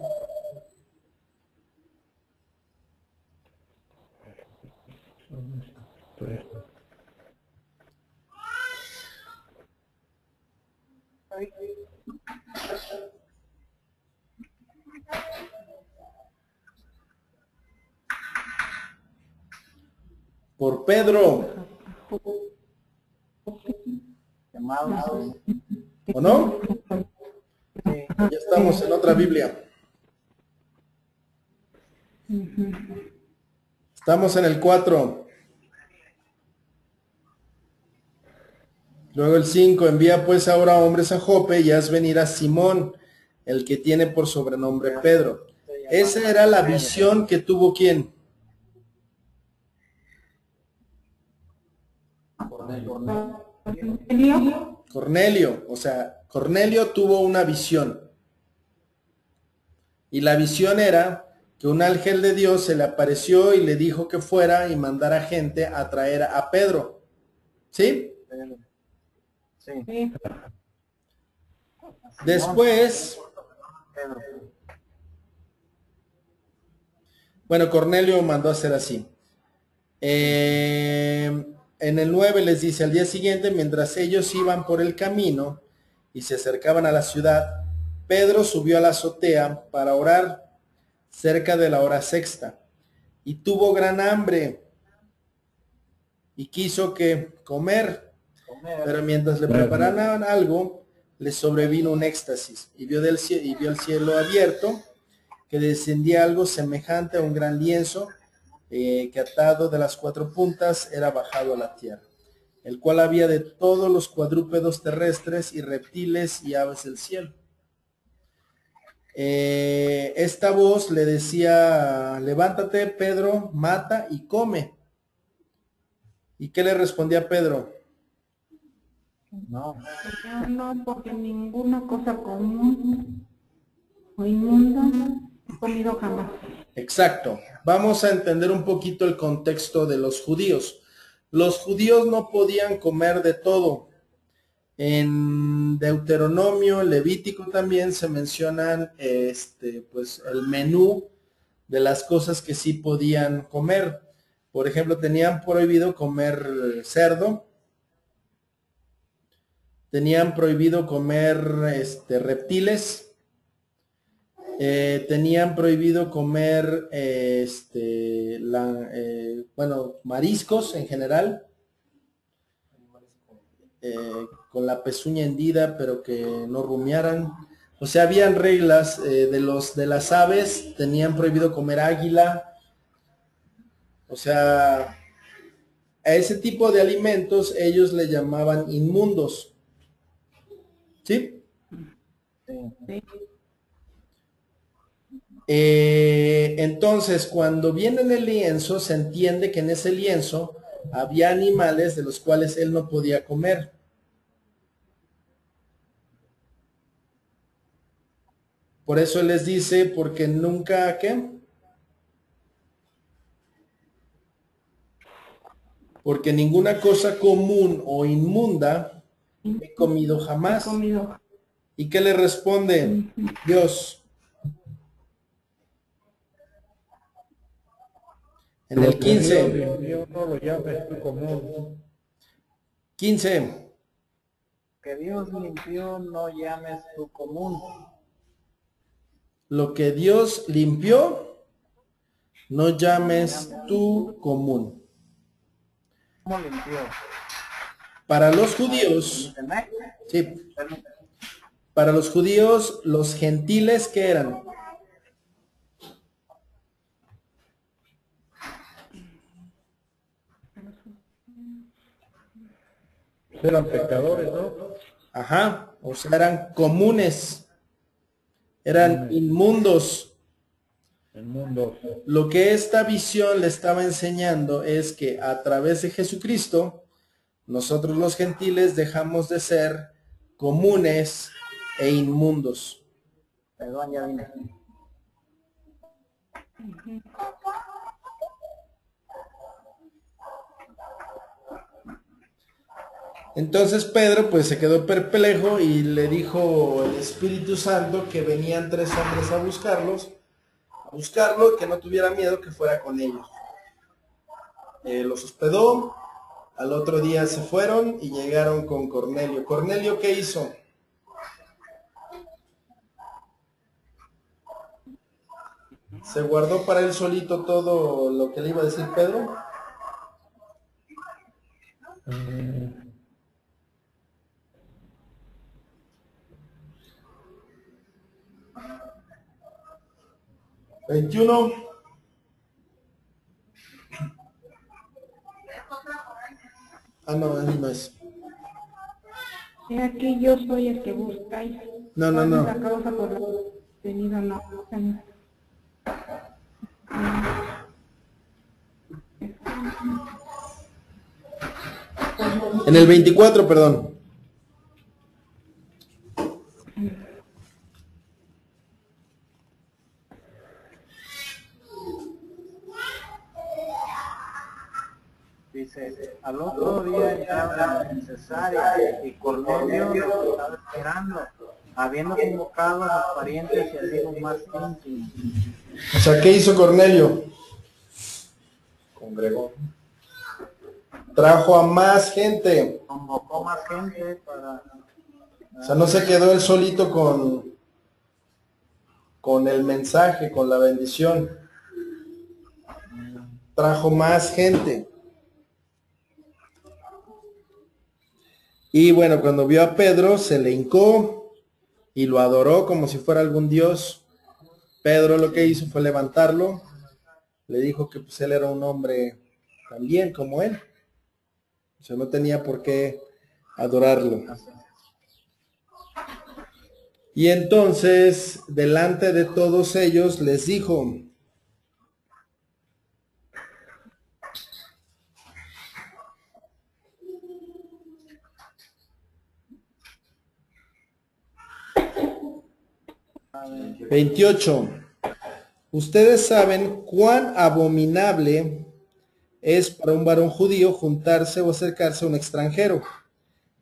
Por Pedro. Llamado, ¿O no? sí. Ya estamos en otra Biblia. Estamos en el 4. Luego el 5. Envía pues ahora hombres a Jope y haz venir a Simón, el que tiene por sobrenombre Pedro. Esa era la visión que tuvo ¿quién? Cornelio. Cornelio. O sea, Cornelio tuvo una visión. Y la visión era que un ángel de Dios se le apareció y le dijo que fuera y mandara gente a traer a Pedro. ¿Sí? Sí. Sí. Después, Pedro. bueno, Cornelio mandó a hacer así. En el 9 les dice, al día siguiente, mientras ellos iban por el camino y se acercaban a la ciudad, Pedro subió a la azotea para orar cerca de la hora sexta y tuvo gran hambre y quiso que comer, pero mientras le preparaban algo, le sobrevino un éxtasis y vio el cielo abierto, que descendía algo semejante a un gran lienzo, que atado de las 4 puntas era bajado a la tierra, el cual había de todos los cuadrúpedos terrestres y reptiles y aves del cielo. Esta voz le decía, levántate Pedro, mata y come. ¿Y qué le respondía Pedro? No. Yo no, porque ninguna cosa común o inmunda he comido jamás. Exacto. Vamos a entender un poquito el contexto de los judíos. Los judíos no podían comer de todo. En Deuteronomio, Levítico también se mencionan pues el menú de las cosas que sí podían comer. Por ejemplo, tenían prohibido comer cerdo, tenían prohibido comer reptiles, tenían prohibido comer mariscos en general, con la pezuña hendida, pero que no rumiaran. O sea, habían reglas. De las aves tenían prohibido comer águila. O sea, a ese tipo de alimentos ellos le llamaban inmundos. ¿Sí? Sí. Entonces, cuando viene en el lienzo, se entiende que en ese lienzo había animales de los cuales él no podía comer. Por eso él les dice, porque nunca, ¿qué? Porque ninguna cosa común o inmunda he comido He jamás. comido. ¿Y qué le responde Dios? En el 15. Dios no lo llames tú común. 15. Que Dios limpió, no llames tu común. Lo que Dios limpió, no llames tú común. ¿Cómo limpió? Para los judíos, ¿Entendés? sí, para los judíos, los gentiles, ¿qué eran? Eran pecadores, ¿no? Ajá, o sea, eran comunes, eran inmundos. El mundo. Lo que esta visión le estaba enseñando es que a través de Jesucristo, nosotros los gentiles dejamos de ser comunes e inmundos. Perdón, ya vine. Entonces Pedro pues se quedó perplejo y le dijo el Espíritu Santo que venían 3 hombres a buscarlo, que no tuviera miedo, que fuera con ellos. Los hospedó, al otro día se fueron y llegaron con Cornelio. ¿Cornelio qué hizo? ¿Se guardó para él solito todo lo que le iba a decir Pedro? ¿21? Ah, no, ahí no es. He aquí yo soy el que buscáis. No. La causa por la que he venido no. En el 24, perdón. Dice, al otro día entraba en Cesarea y Cornelio lo estaba esperando, habiendo convocado a sus parientes y amigos más íntimos. O sea, ¿qué hizo Cornelio? Congregó. Trajo a más gente. Convocó más gente para... O sea, no se quedó él solito con el mensaje, con la bendición. Trajo más gente. Y bueno, cuando vio a Pedro, se le hincó y lo adoró como si fuera algún dios. Pedro lo que hizo fue levantarlo. Le dijo que pues él era un hombre también como él. O sea, no tenía por qué adorarlo. Y entonces, delante de todos ellos, les dijo: "28. Ustedes saben cuán abominable es para un varón judío juntarse o acercarse a un extranjero.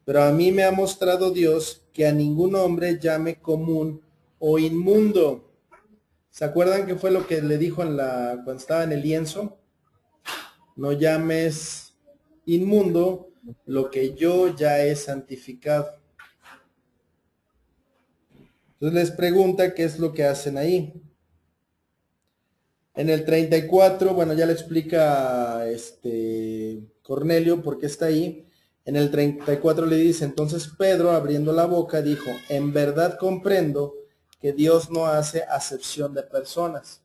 Pero a mí me ha mostrado Dios que a ningún hombre llame común o inmundo". ¿Se acuerdan qué fue lo que le dijo cuando estaba en el lienzo? No llames inmundo lo que yo ya he santificado. Entonces les pregunta qué es lo que hacen ahí. En el 34, bueno, ya le explica Cornelio por qué está ahí. En el 34 le dice: entonces Pedro, abriendo la boca, dijo: en verdad comprendo que Dios no hace acepción de personas.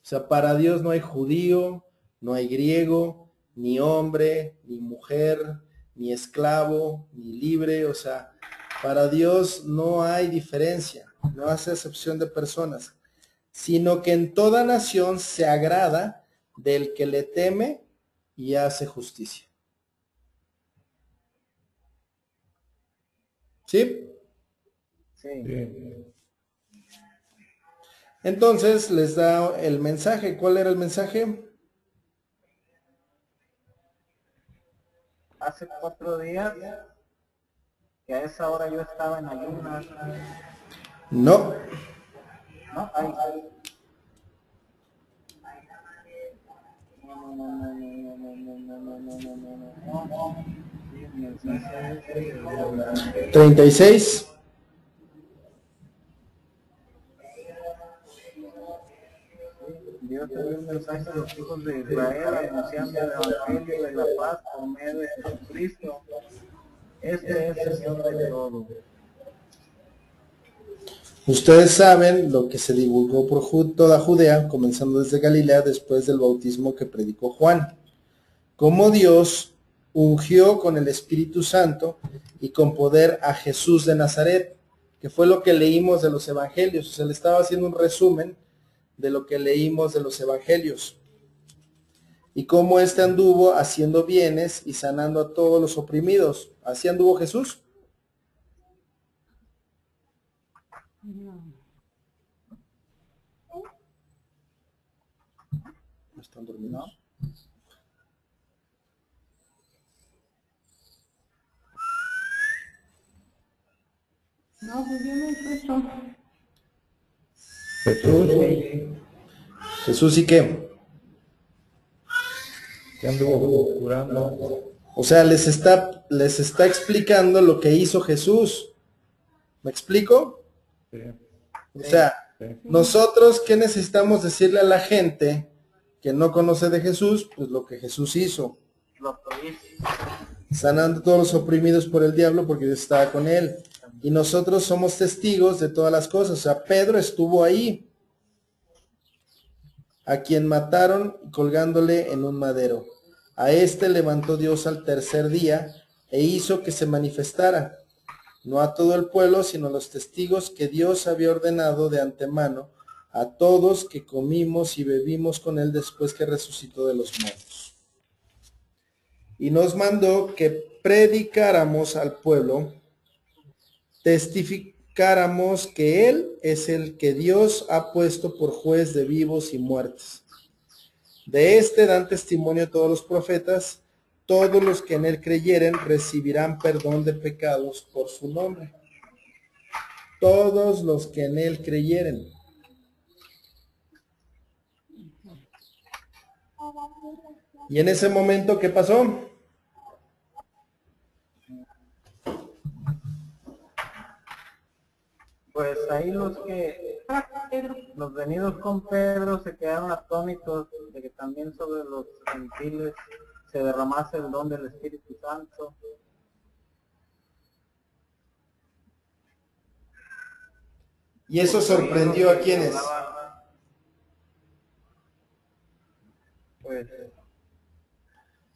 O sea, para Dios no hay judío, no hay griego, ni hombre, ni mujer, ni esclavo, ni libre. O sea, para Dios no hay diferencia, no hace acepción de personas, sino que en toda nación se agrada del que le teme y hace justicia. ¿Sí? Sí. Entonces les da el mensaje. ¿Cuál era el mensaje? Hace 4 días que a esa hora yo estaba en ayunas. No. No, ahí. No. 36. Dios te dio un mensaje a los hijos de Israel anunciando el evangelio de la paz por medio de Jesucristo. Este es el Señor de todo. Ustedes saben lo que se divulgó por toda Judea, comenzando desde Galilea, después del bautismo que predicó Juan. Cómo Dios ungió con el Espíritu Santo y con poder a Jesús de Nazaret, que fue lo que leímos de los evangelios. O sea, le estaba haciendo un resumen de lo que leímos de los evangelios. Y cómo éste anduvo haciendo bienes y sanando a todos los oprimidos. ¿Así anduvo Jesús? No. ¿Están dormidos? No, pues yo no hice eso. Jesús, sí, Jesús, ¿y qué? que anduvo curando. O sea, les está explicando lo que hizo Jesús. ¿Me explico? Sí, O sea, sí. nosotros, ¿qué necesitamos decirle a la gente que no conoce de Jesús? Pues lo que Jesús hizo. Lo que hice. Sanando a todos los oprimidos por el diablo porque Dios estaba con él. Y nosotros somos testigos de todas las cosas. O sea, Pedro estuvo ahí, a quien mataron colgándole en un madero. A este levantó Dios al tercer día e hizo que se manifestara, no a todo el pueblo, sino a los testigos que Dios había ordenado de antemano, a todos que comimos y bebimos con él después que resucitó de los muertos. Y nos mandó que predicáramos al pueblo, testificáramos que él es el que Dios ha puesto por juez de vivos y muertos. De este dan testimonio todos los profetas, todos los que en él creyeren recibirán perdón de pecados por su nombre. Todos los que en él creyeren. Y en ese momento, ¿qué pasó? Pues ahí los venidos con Pedro se quedaron atónitos de que también sobre los gentiles se derramase el don del Espíritu Santo. Y eso sorprendió a quienes. Pues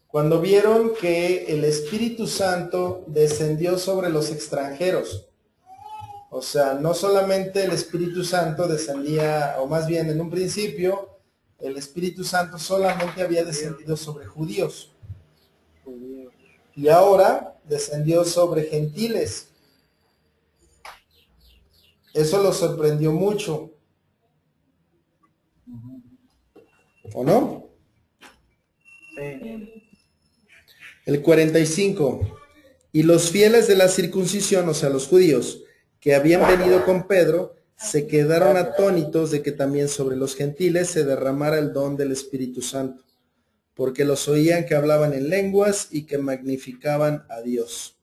Cuando vieron que el Espíritu Santo descendió sobre los extranjeros. O sea, no solamente el Espíritu Santo descendía, o más bien en un principio, el Espíritu Santo solamente había descendido sobre judíos. judíos. Y ahora descendió sobre gentiles. Eso los sorprendió mucho. ¿O no? Sí. El 45. Y los fieles de la circuncisión, o sea, los judíos, que habían venido con Pedro, se quedaron atónitos de que también sobre los gentiles se derramara el don del Espíritu Santo, porque los oían que hablaban en lenguas y que magnificaban a Dios.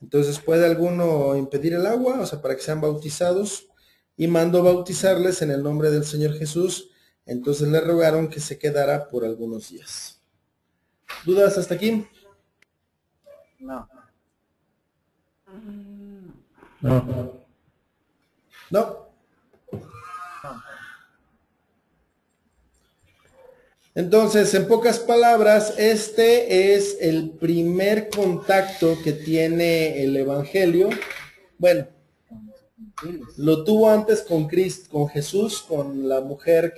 Entonces, ¿puede alguno impedir el agua? O sea, para que sean bautizados. Y mandó bautizarles en el nombre del Señor Jesús. Entonces le rogaron que se quedara por algunos días. ¿Dudas hasta aquí? No. No. No. Entonces, en pocas palabras, este es el primer contacto que tiene el Evangelio. Bueno, lo tuvo antes con Cristo, con Jesús, con la mujer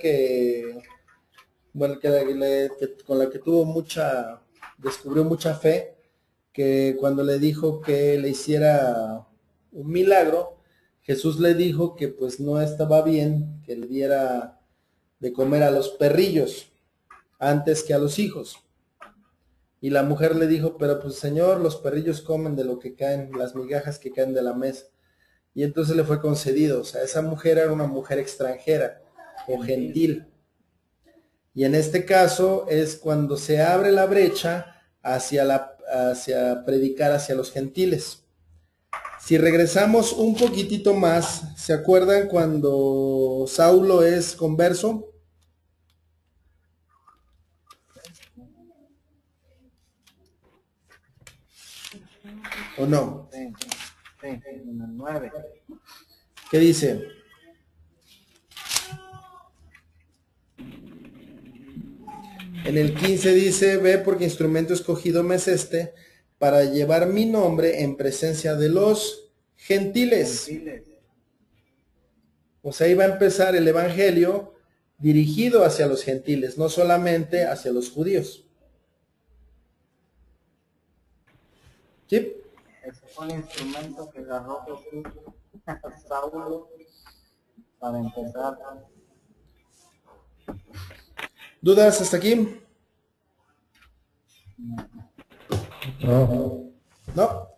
con la que descubrió mucha fe, que cuando le dijo que le hiciera un milagro, Jesús le dijo que pues no estaba bien que le diera de comer a los perrillos antes que a los hijos. Y la mujer le dijo, pero pues Señor, los perrillos comen de lo que caen, las migajas que caen de la mesa. Y entonces le fue concedido. O sea, esa mujer era una mujer extranjera o gentil. Y en este caso es cuando se abre la brecha hacia predicar hacia los gentiles. Si regresamos un poquitito más, ¿se acuerdan cuando Saulo es converso? ¿O no? Sí, en el 9. ¿Qué dice? En el 15 dice, ve porque instrumento escogido me es este para llevar mi nombre en presencia de los gentiles. O sea, iba a empezar el evangelio dirigido hacia los gentiles, no solamente hacia los judíos. ¿Sí? Ese fue el instrumento que agarró Jesús a Saulo para empezar. ¿Dudas hasta aquí? No. ¿No?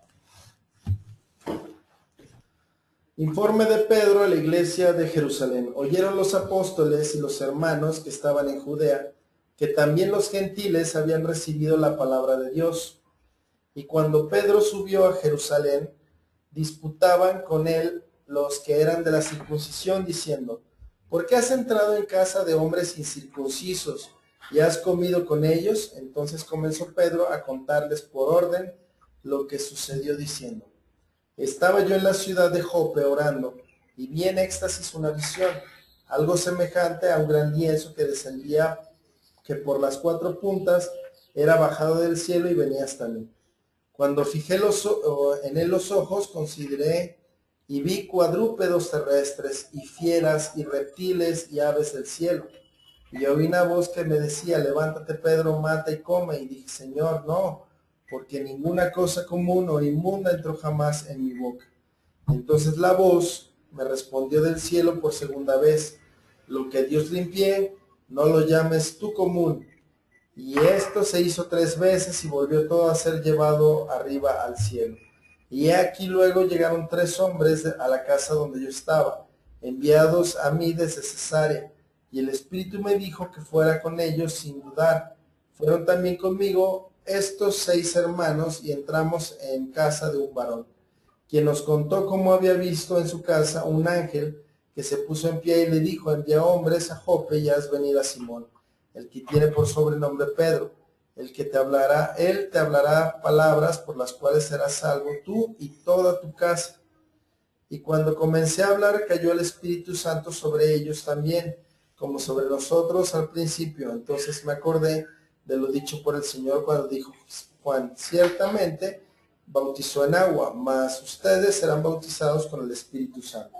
Informe de Pedro a la iglesia de Jerusalén. Oyeron los apóstoles y los hermanos que estaban en Judea, que también los gentiles habían recibido la palabra de Dios. Y cuando Pedro subió a Jerusalén, disputaban con él los que eran de la circuncisión, diciendo, ¿por qué has entrado en casa de hombres incircuncisos y has comido con ellos? Entonces comenzó Pedro a contarles por orden lo que sucedió, diciendo, estaba yo en la ciudad de Jope orando, y vi en éxtasis una visión, algo semejante a un gran lienzo que descendía, que por las 4 puntas era bajado del cielo y venía hasta mí. Cuando fijé en él los ojos, consideré y vi cuadrúpedos terrestres, y fieras, y reptiles, y aves del cielo. Y oí una voz que me decía, levántate Pedro, mata y come. Y dije, Señor, no, porque ninguna cosa común o inmunda entró jamás en mi boca. Entonces la voz me respondió del cielo por segunda vez, lo que Dios limpié, no lo llames tú común. Y esto se hizo 3 veces y volvió todo a ser llevado arriba al cielo. Y aquí luego llegaron 3 hombres a la casa donde yo estaba, enviados a mí desde Cesarea, y el Espíritu me dijo que fuera con ellos sin dudar. Fueron también conmigo estos 6 hermanos y entramos en casa de un varón, quien nos contó cómo había visto en su casa un ángel que se puso en pie y le dijo, envía hombres a Jope y haz venir a Simón, el que tiene por sobrenombre Pedro, él te hablará palabras por las cuales serás salvo tú y toda tu casa. Y cuando comencé a hablar, cayó el Espíritu Santo sobre ellos también, como sobre nosotros al principio. Entonces me acordé de lo dicho por el Señor cuando dijo, Juan ciertamente bautizó en agua, mas ustedes serán bautizados con el Espíritu Santo.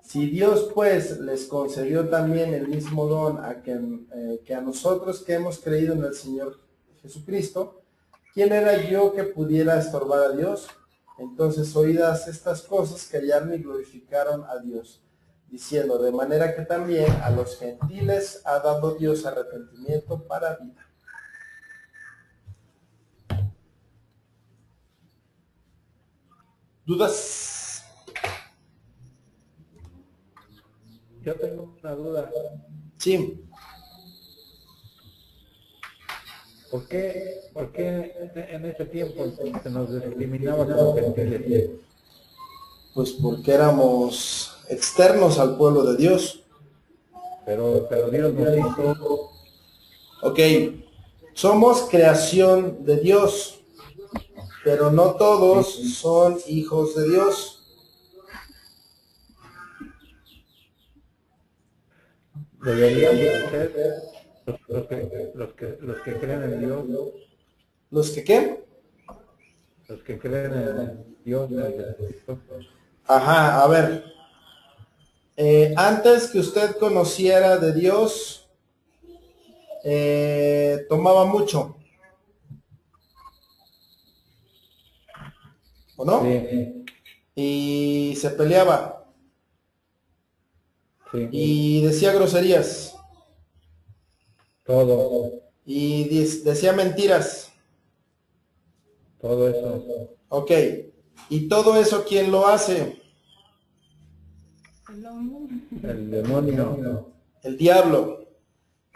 Si Dios pues les concedió también el mismo don que a nosotros que hemos creído en el Señor Jesucristo, ¿quién era yo que pudiera estorbar a Dios? Entonces oídas estas cosas callaron y glorificaron a Dios, diciendo, de manera que también a los gentiles ha dado Dios arrepentimiento para vida. ¿Dudas? Yo tengo una duda. Sí. ¿Por qué en ese tiempo se nos discriminaba como gentiles? Pues porque éramos externos al pueblo de Dios. Pero Dios nos hizo. Ok, somos creación de Dios, pero no todos son hijos de Dios. Deberían ser los que creen en Dios. ¿Los que qué? Los que creen en Dios. Ajá, a ver. Antes que usted conociera de Dios, tomaba mucho. ¿O no? Sí. Y se peleaba. Sí. Y decía groserías. Todo Y decía mentiras. eso. Ok. ¿Y todo eso quién lo hace? El demonio. El diablo.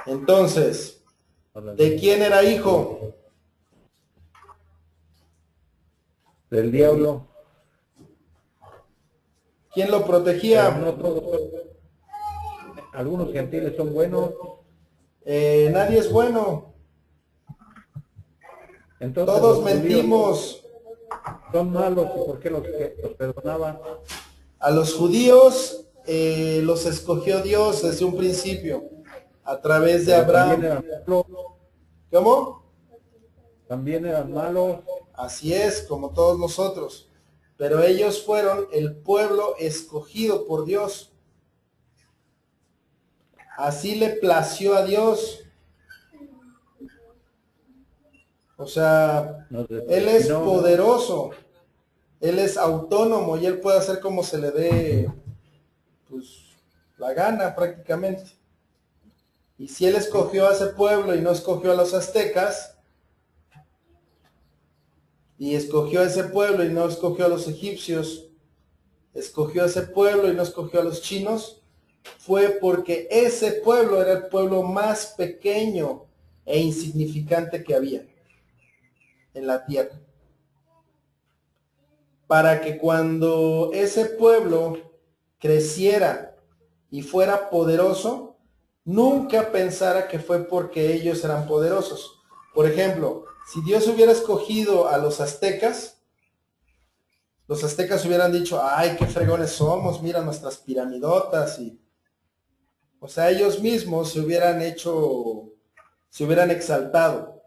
Entonces, ¿de quién era hijo? Del diablo. ¿Quién lo Pero protegía? no todos. Algunos gentiles son buenos. Nadie es bueno. Entonces Todos los judíos mentimos. son malos. ¿Y por qué los perdonaban? A los judíos los escogió Dios desde un principio, a través de Pero también Abraham. eran malos. ¿Cómo? También eran malos. Así es, como todos nosotros. Pero ellos fueron el pueblo escogido por Dios. Así le plació a Dios. O sea, Nos Él es destinó. poderoso. Él es autónomo y Él puede hacer como se le dé, pues, la gana prácticamente. Y si Él escogió a ese pueblo y no escogió a los aztecas, y escogió a ese pueblo y no escogió a los egipcios, escogió a ese pueblo y no escogió a los chinos, fue porque ese pueblo era el pueblo más pequeño e insignificante que había en la tierra. Para que cuando ese pueblo creciera y fuera poderoso, nunca pensara que fue porque ellos eran poderosos. Por ejemplo, si Dios hubiera escogido a los aztecas hubieran dicho, ay, qué fregones somos, mira nuestras piramidotas, y, o sea, ellos mismos se hubieran exaltado.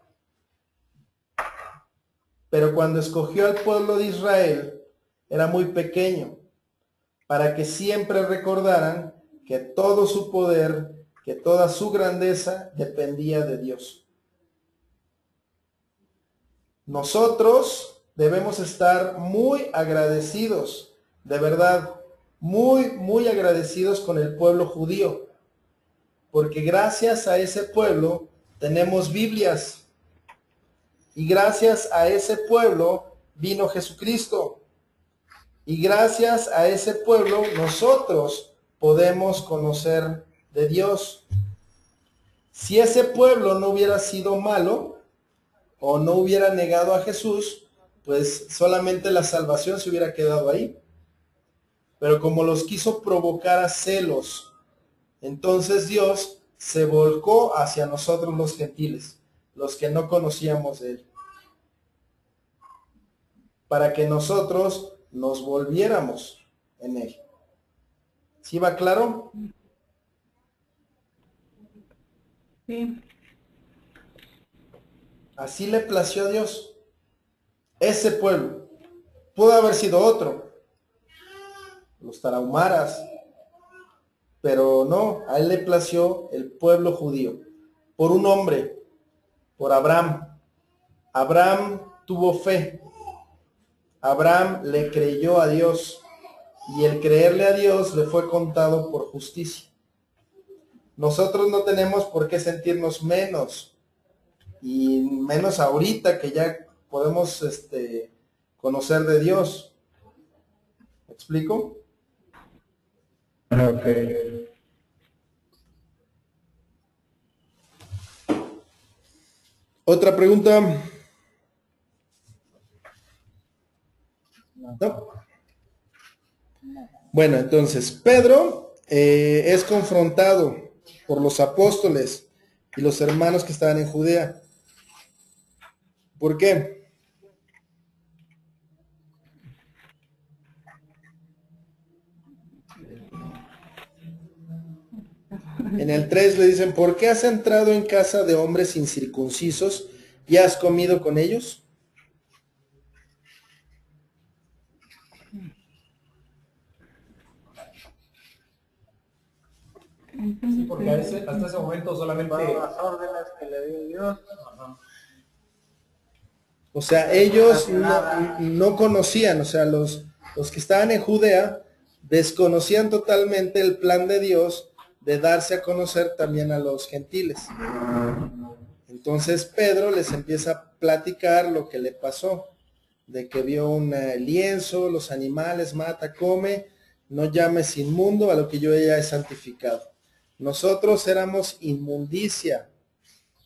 Pero cuando escogió al pueblo de Israel, era muy pequeño, para que siempre recordaran que todo su poder, que toda su grandeza dependía de Dios. Nosotros debemos estar muy agradecidos, de verdad, muy, muy agradecidos con el pueblo judío, porque gracias a ese pueblo tenemos Biblias, y gracias a ese pueblo vino Jesucristo, y gracias a ese pueblo nosotros podemos conocer de Dios. Si ese pueblo no hubiera sido malo, o no hubiera negado a Jesús, pues solamente la salvación se hubiera quedado ahí. Pero como los quiso provocar a celos, entonces Dios se volcó hacia nosotros los gentiles, los que no conocíamos de Él, para que nosotros nos volviéramos en Él. ¿Sí va claro? Sí. Así le plació a Dios. Ese pueblo. Pudo haber sido otro, los tarahumaras, pero no, a Él le plació el pueblo judío, por un hombre, por Abraham. Abraham tuvo fe. Abraham le creyó a Dios, y el creerle a Dios le fue contado por justicia. Nosotros no tenemos por qué sentirnos menos, y menos ahorita que ya podemos conocer de Dios. ¿Me explico? Ok. Otra pregunta. ¿No? Bueno, entonces Pedro es confrontado por los apóstoles y los hermanos que estaban en Judea. ¿Por qué? En el 3 le dicen, ¿por qué has entrado en casa de hombres incircuncisos y has comido con ellos? Sí, porque hasta ese momento solamente... Fueron las órdenes que le dio Dios. Ajá. O sea, ellos no conocían, o sea, los que estaban en Judea desconocían totalmente el plan de Dios de darse a conocer también a los gentiles. Entonces Pedro les empieza a platicar lo que le pasó, de que vio un lienzo, los animales, mata, come, no llames inmundo a lo que yo ya he santificado. Nosotros éramos inmundicia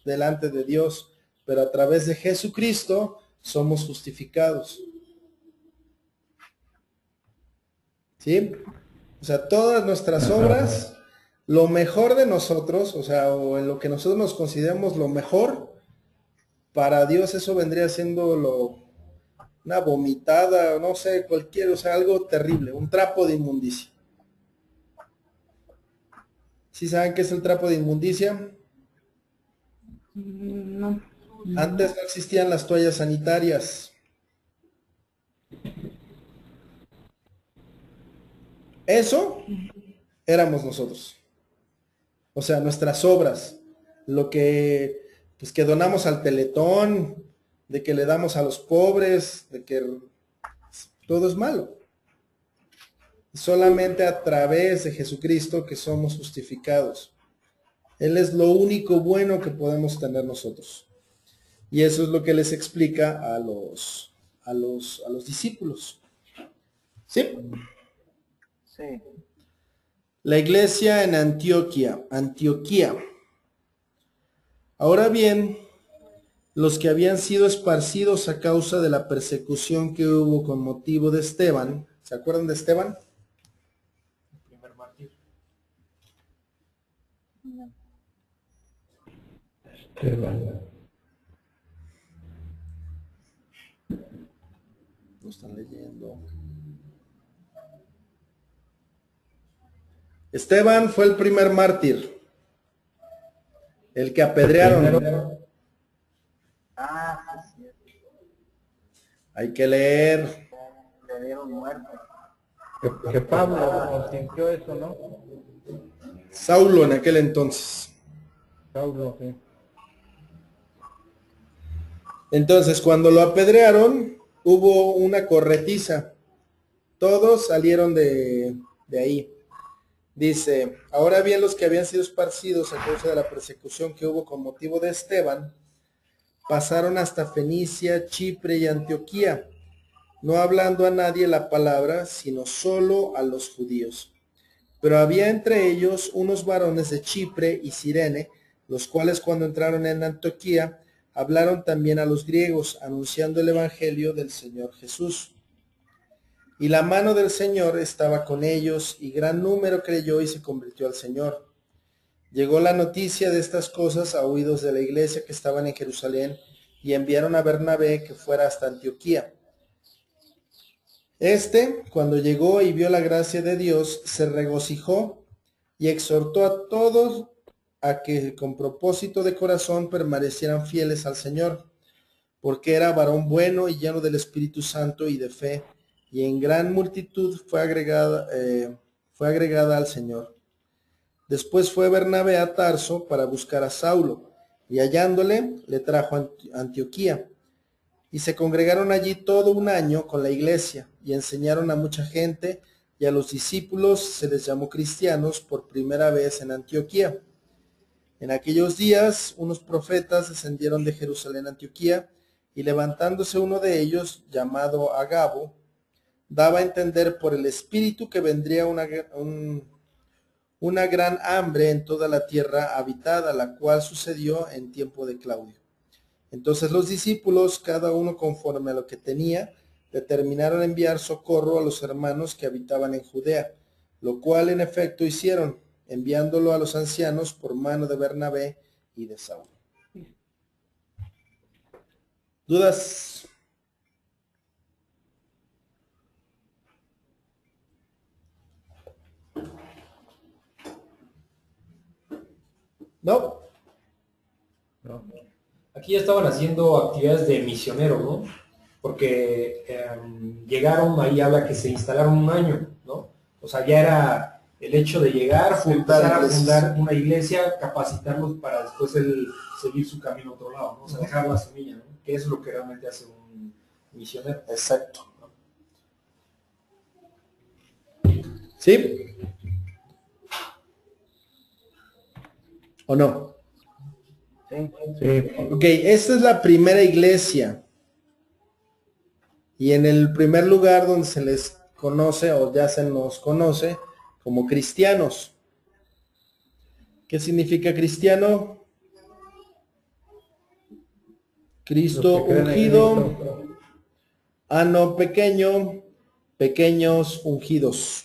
delante de Dios, pero a través de Jesucristo somos justificados. ¿Sí? O sea, todas nuestras obras, lo mejor de nosotros, o sea, o en lo que nosotros nos consideramos lo mejor, para Dios eso vendría siendo una vomitada, no sé, cualquier, o sea, algo terrible, un trapo de inmundicia. ¿Sí saben qué es el trapo de inmundicia? No. Antes no existían las toallas sanitarias. Eso éramos nosotros. O sea, nuestras obras, lo que pues que donamos al Teletón, de que le damos a los pobres, de que todo es malo. Solamente a través de Jesucristo que somos justificados. Él es lo único bueno que podemos tener nosotros. Y eso es lo que les explica a los discípulos. ¿Sí? Sí. La iglesia en Antioquía. Ahora bien, los que habían sido esparcidos a causa de la persecución que hubo con motivo de Esteban, ¿se acuerdan de Esteban? El primer mártir. Esteban. Lo están leyendo. Esteban fue el primer mártir, el que apedrearon. Ah, sí, sí. Hay que leer. Le dieron muerte. Que Pablo sintió eso, ¿no? Saulo en aquel entonces. Pablo, sí. Entonces, cuando lo apedrearon, hubo una corretiza. Todos salieron de ahí. Dice, ahora bien los que habían sido esparcidos a causa de la persecución que hubo con motivo de Esteban, pasaron hasta Fenicia, Chipre y Antioquía, no hablando a nadie la palabra, sino solo a los judíos. Pero había entre ellos unos varones de Chipre y Cirene, los cuales cuando entraron en Antioquía, hablaron también a los griegos, anunciando el evangelio del Señor Jesús. Y la mano del Señor estaba con ellos, y gran número creyó y se convirtió al Señor. Llegó la noticia de estas cosas a oídos de la iglesia que estaban en Jerusalén, y enviaron a Bernabé que fuera hasta Antioquía. Cuando llegó y vio la gracia de Dios, se regocijó y exhortó a todos a que con propósito de corazón permanecieran fieles al Señor, porque era varón bueno y lleno del Espíritu Santo y de fe, y en gran multitud fue agregada al Señor. Después fue Bernabé a Tarso para buscar a Saulo, y hallándole, le trajo a Antioquía. Y se congregaron allí todo un año con la iglesia, y enseñaron a mucha gente, y a los discípulos se les llamó cristianos por primera vez en Antioquía. En aquellos días, unos profetas descendieron de Jerusalén a Antioquía, y levantándose uno de ellos, llamado Agabo, daba a entender por el Espíritu que vendría una gran hambre en toda la tierra habitada, la cual sucedió en tiempo de Claudio. Entonces los discípulos, cada uno conforme a lo que tenía, determinaron enviar socorro a los hermanos que habitaban en Judea, lo cual en efecto hicieron, enviándolo a los ancianos por mano de Bernabé y de Saulo. ¿Dudas? ¿No? No. Aquí ya estaban haciendo actividades de misionero, ¿no? Porque llegaron, ahí habla que se instalaron un año, ¿no? O sea, ya era el hecho de llegar, empezar a fundar una iglesia, capacitarlos para después él seguir su camino a otro lado, ¿no? O sea, dejar la semilla, ¿no? Que es lo que realmente hace un misionero. Exacto. ¿Sí? ¿O no? Sí. Sí. Ok, esta es la primera iglesia. Y en el primer lugar donde se les conoce o ya se nos conoce como cristianos. ¿Qué significa cristiano? Cristo Los que creen en ungido. Cristo. Ano pequeño, pequeños ungidos.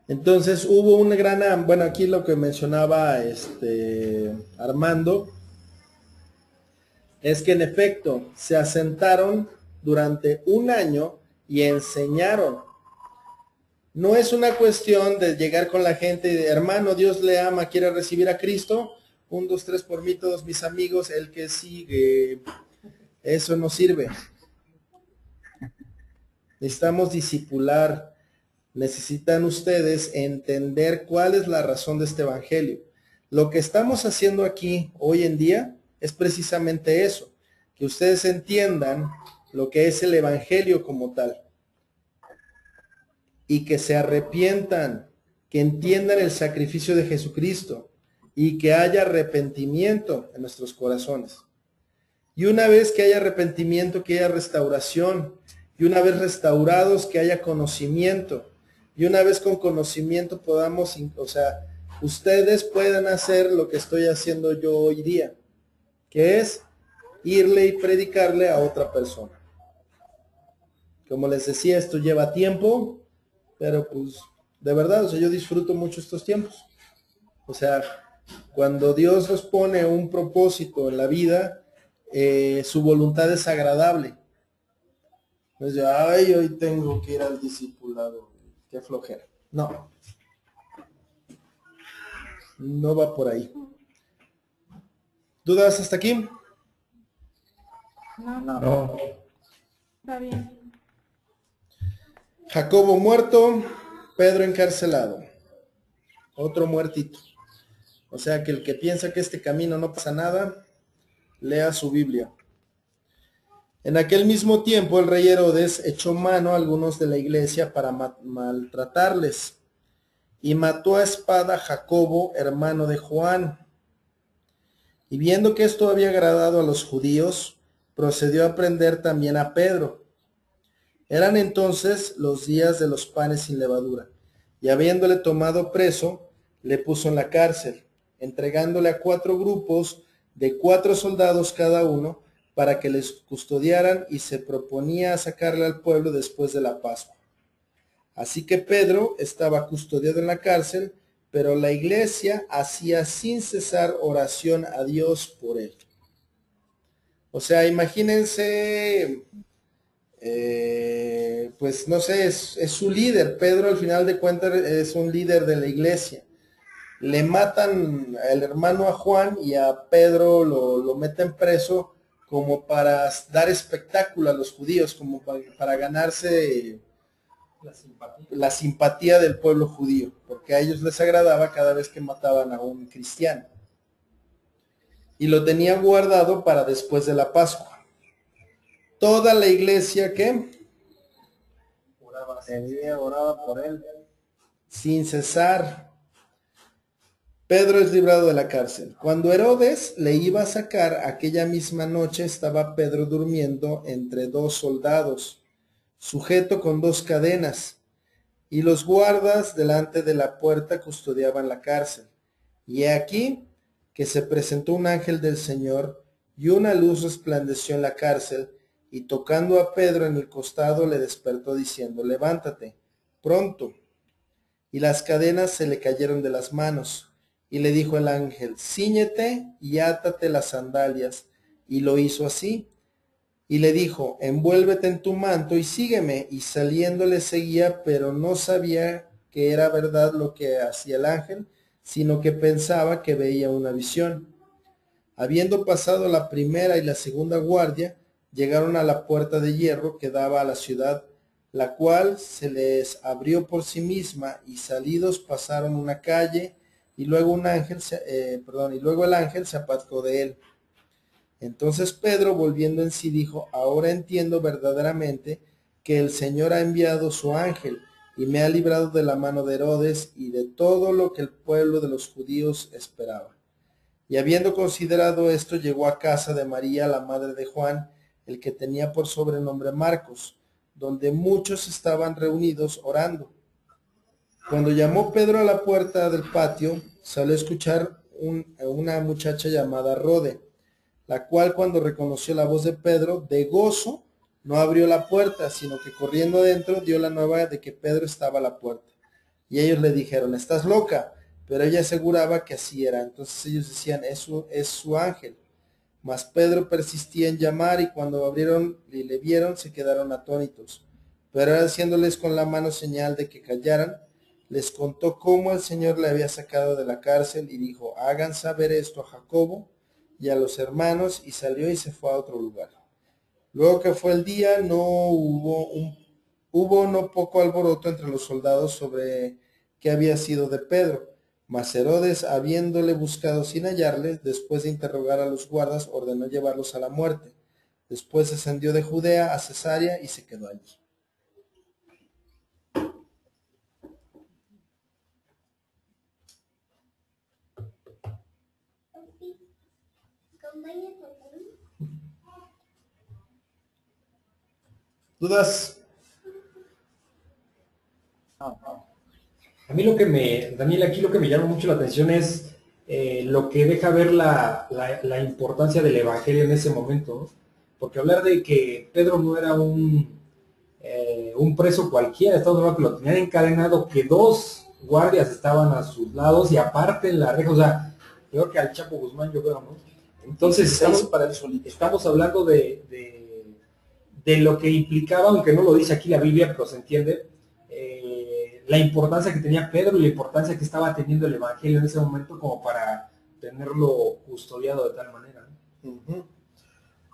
Entonces hubo una gran, bueno, aquí lo que mencionaba Armando, es que en efecto se asentaron durante un año y enseñaron. No es una cuestión de llegar con la gente y de, hermano, Dios le ama, quiere recibir a Cristo. 1, 2, 3 por mí, todos mis amigos, el que sigue. Eso no sirve. Necesitamos discipular. Necesitan ustedes entender cuál es la razón de este evangelio. Lo que estamos haciendo aquí hoy en día es precisamente eso, que ustedes entiendan lo que es el evangelio como tal y que se arrepientan, que entiendan el sacrificio de Jesucristo y que haya arrepentimiento en nuestros corazones. Y una vez que haya arrepentimiento, que haya restauración, y una vez restaurados, que haya conocimiento, y una vez con conocimiento podamos, o sea, ustedes puedan hacer lo que estoy haciendo yo hoy día, que es irle y predicarle a otra persona. Como les decía, esto lleva tiempo, pero pues de verdad, o sea, yo disfruto mucho estos tiempos. O sea, cuando Dios nos pone un propósito en la vida, su voluntad es agradable. Entonces, ay, hoy tengo que ir al discipulado, qué flojera. No, no va por ahí. ¿Dudas hasta aquí? No, No. está bien. Jacobo muerto, Pedro encarcelado. Otro muertito. O sea que el que piensa que este camino no pasa nada, lea su Biblia. En aquel mismo tiempo el rey Herodes echó mano a algunos de la iglesia para maltratarles y mató a espada a Jacobo, hermano de Juan. Y viendo que esto había agradado a los judíos, procedió a prender también a Pedro. Eran entonces los días de los panes sin levadura, y habiéndole tomado preso, le puso en la cárcel, entregándole a 4 grupos de 4 soldados cada uno, para que les custodiaran, y se proponía a sacarle al pueblo después de la Pascua. Así que Pedro estaba custodiado en la cárcel, pero la iglesia hacía sin cesar oración a Dios por él. O sea, imagínense, pues no sé, es su líder. Pedro al final de cuentas es un líder de la iglesia. Le matan al hermano a Juan y a Pedro lo meten preso como para dar espectáculo a los judíos, como para ganarse la simpatía del pueblo judío, porque a ellos les agradaba cada vez que mataban a un cristiano. Y lo tenían guardado para después de la Pascua. Toda la iglesia, ¿qué? Oraba por él. Sin cesar. Pedro es librado de la cárcel. Cuando Herodes le iba a sacar, aquella misma noche estaba Pedro durmiendo entre 2 soldados, sujeto con 2 cadenas, y los guardas delante de la puerta custodiaban la cárcel. Y he aquí que se presentó un ángel del Señor, y una luz resplandeció en la cárcel, y tocando a Pedro en el costado le despertó diciendo, levántate, pronto. Y las cadenas se le cayeron de las manos. Y le dijo el ángel, cíñete y átate las sandalias. Y lo hizo así. Y le dijo, envuélvete en tu manto y sígueme. Y saliendo le seguía, pero no sabía que era verdad lo que hacía el ángel, sino que pensaba que veía una visión. Habiendo pasado la primera y la segunda guardia, llegaron a la puerta de hierro que daba a la ciudad, la cual se les abrió por sí misma, y salidos pasaron una calle, y luego el ángel se apartó de él. Entonces Pedro, volviendo en sí, dijo, ahora entiendo verdaderamente que el Señor ha enviado su ángel, y me ha librado de la mano de Herodes, y de todo lo que el pueblo de los judíos esperaba. Y habiendo considerado esto, llegó a casa de María, la madre de Juan, el que tenía por sobrenombre Marcos, donde muchos estaban reunidos orando. Cuando llamó Pedro a la puerta del patio, salió a escuchar una muchacha llamada Rode, la cual cuando reconoció la voz de Pedro, de gozo, no abrió la puerta, sino que corriendo adentro dio la nueva de que Pedro estaba a la puerta. Y ellos le dijeron, estás loca, pero ella aseguraba que así era. Entonces ellos decían, es su ángel. Mas Pedro persistía en llamar, y cuando abrieron y le vieron, se quedaron atónitos. Pero haciéndoles con la mano señal de que callaran, les contó cómo el Señor le había sacado de la cárcel y dijo, hagan saber esto a Jacobo y a los hermanos, y salió y se fue a otro lugar. Luego que fue el día, hubo no poco alboroto entre los soldados sobre qué había sido de Pedro. Mas Herodes, habiéndole buscado sin hallarle, después de interrogar a los guardas, ordenó llevarlos a la muerte. Después descendió de Judea a Cesarea y se quedó allí. ¿Dudas? A mí Daniel, aquí lo que me llama mucho la atención es lo que deja ver la importancia del Evangelio en ese momento, ¿no? Porque hablar de que Pedro no era un preso cualquiera, estamos hablando que lo tenían encadenado, que dos guardias estaban a sus lados y aparte en la reja, o sea, creo que al Chapo Guzmán yo creo, ¿no? Entonces estamos hablando de lo que implicaba, aunque no lo dice aquí la Biblia, pero se entiende, la importancia que tenía Pedro y la importancia que estaba teniendo el Evangelio en ese momento como para tenerlo custodiado de tal manera, ¿no? Uh-huh.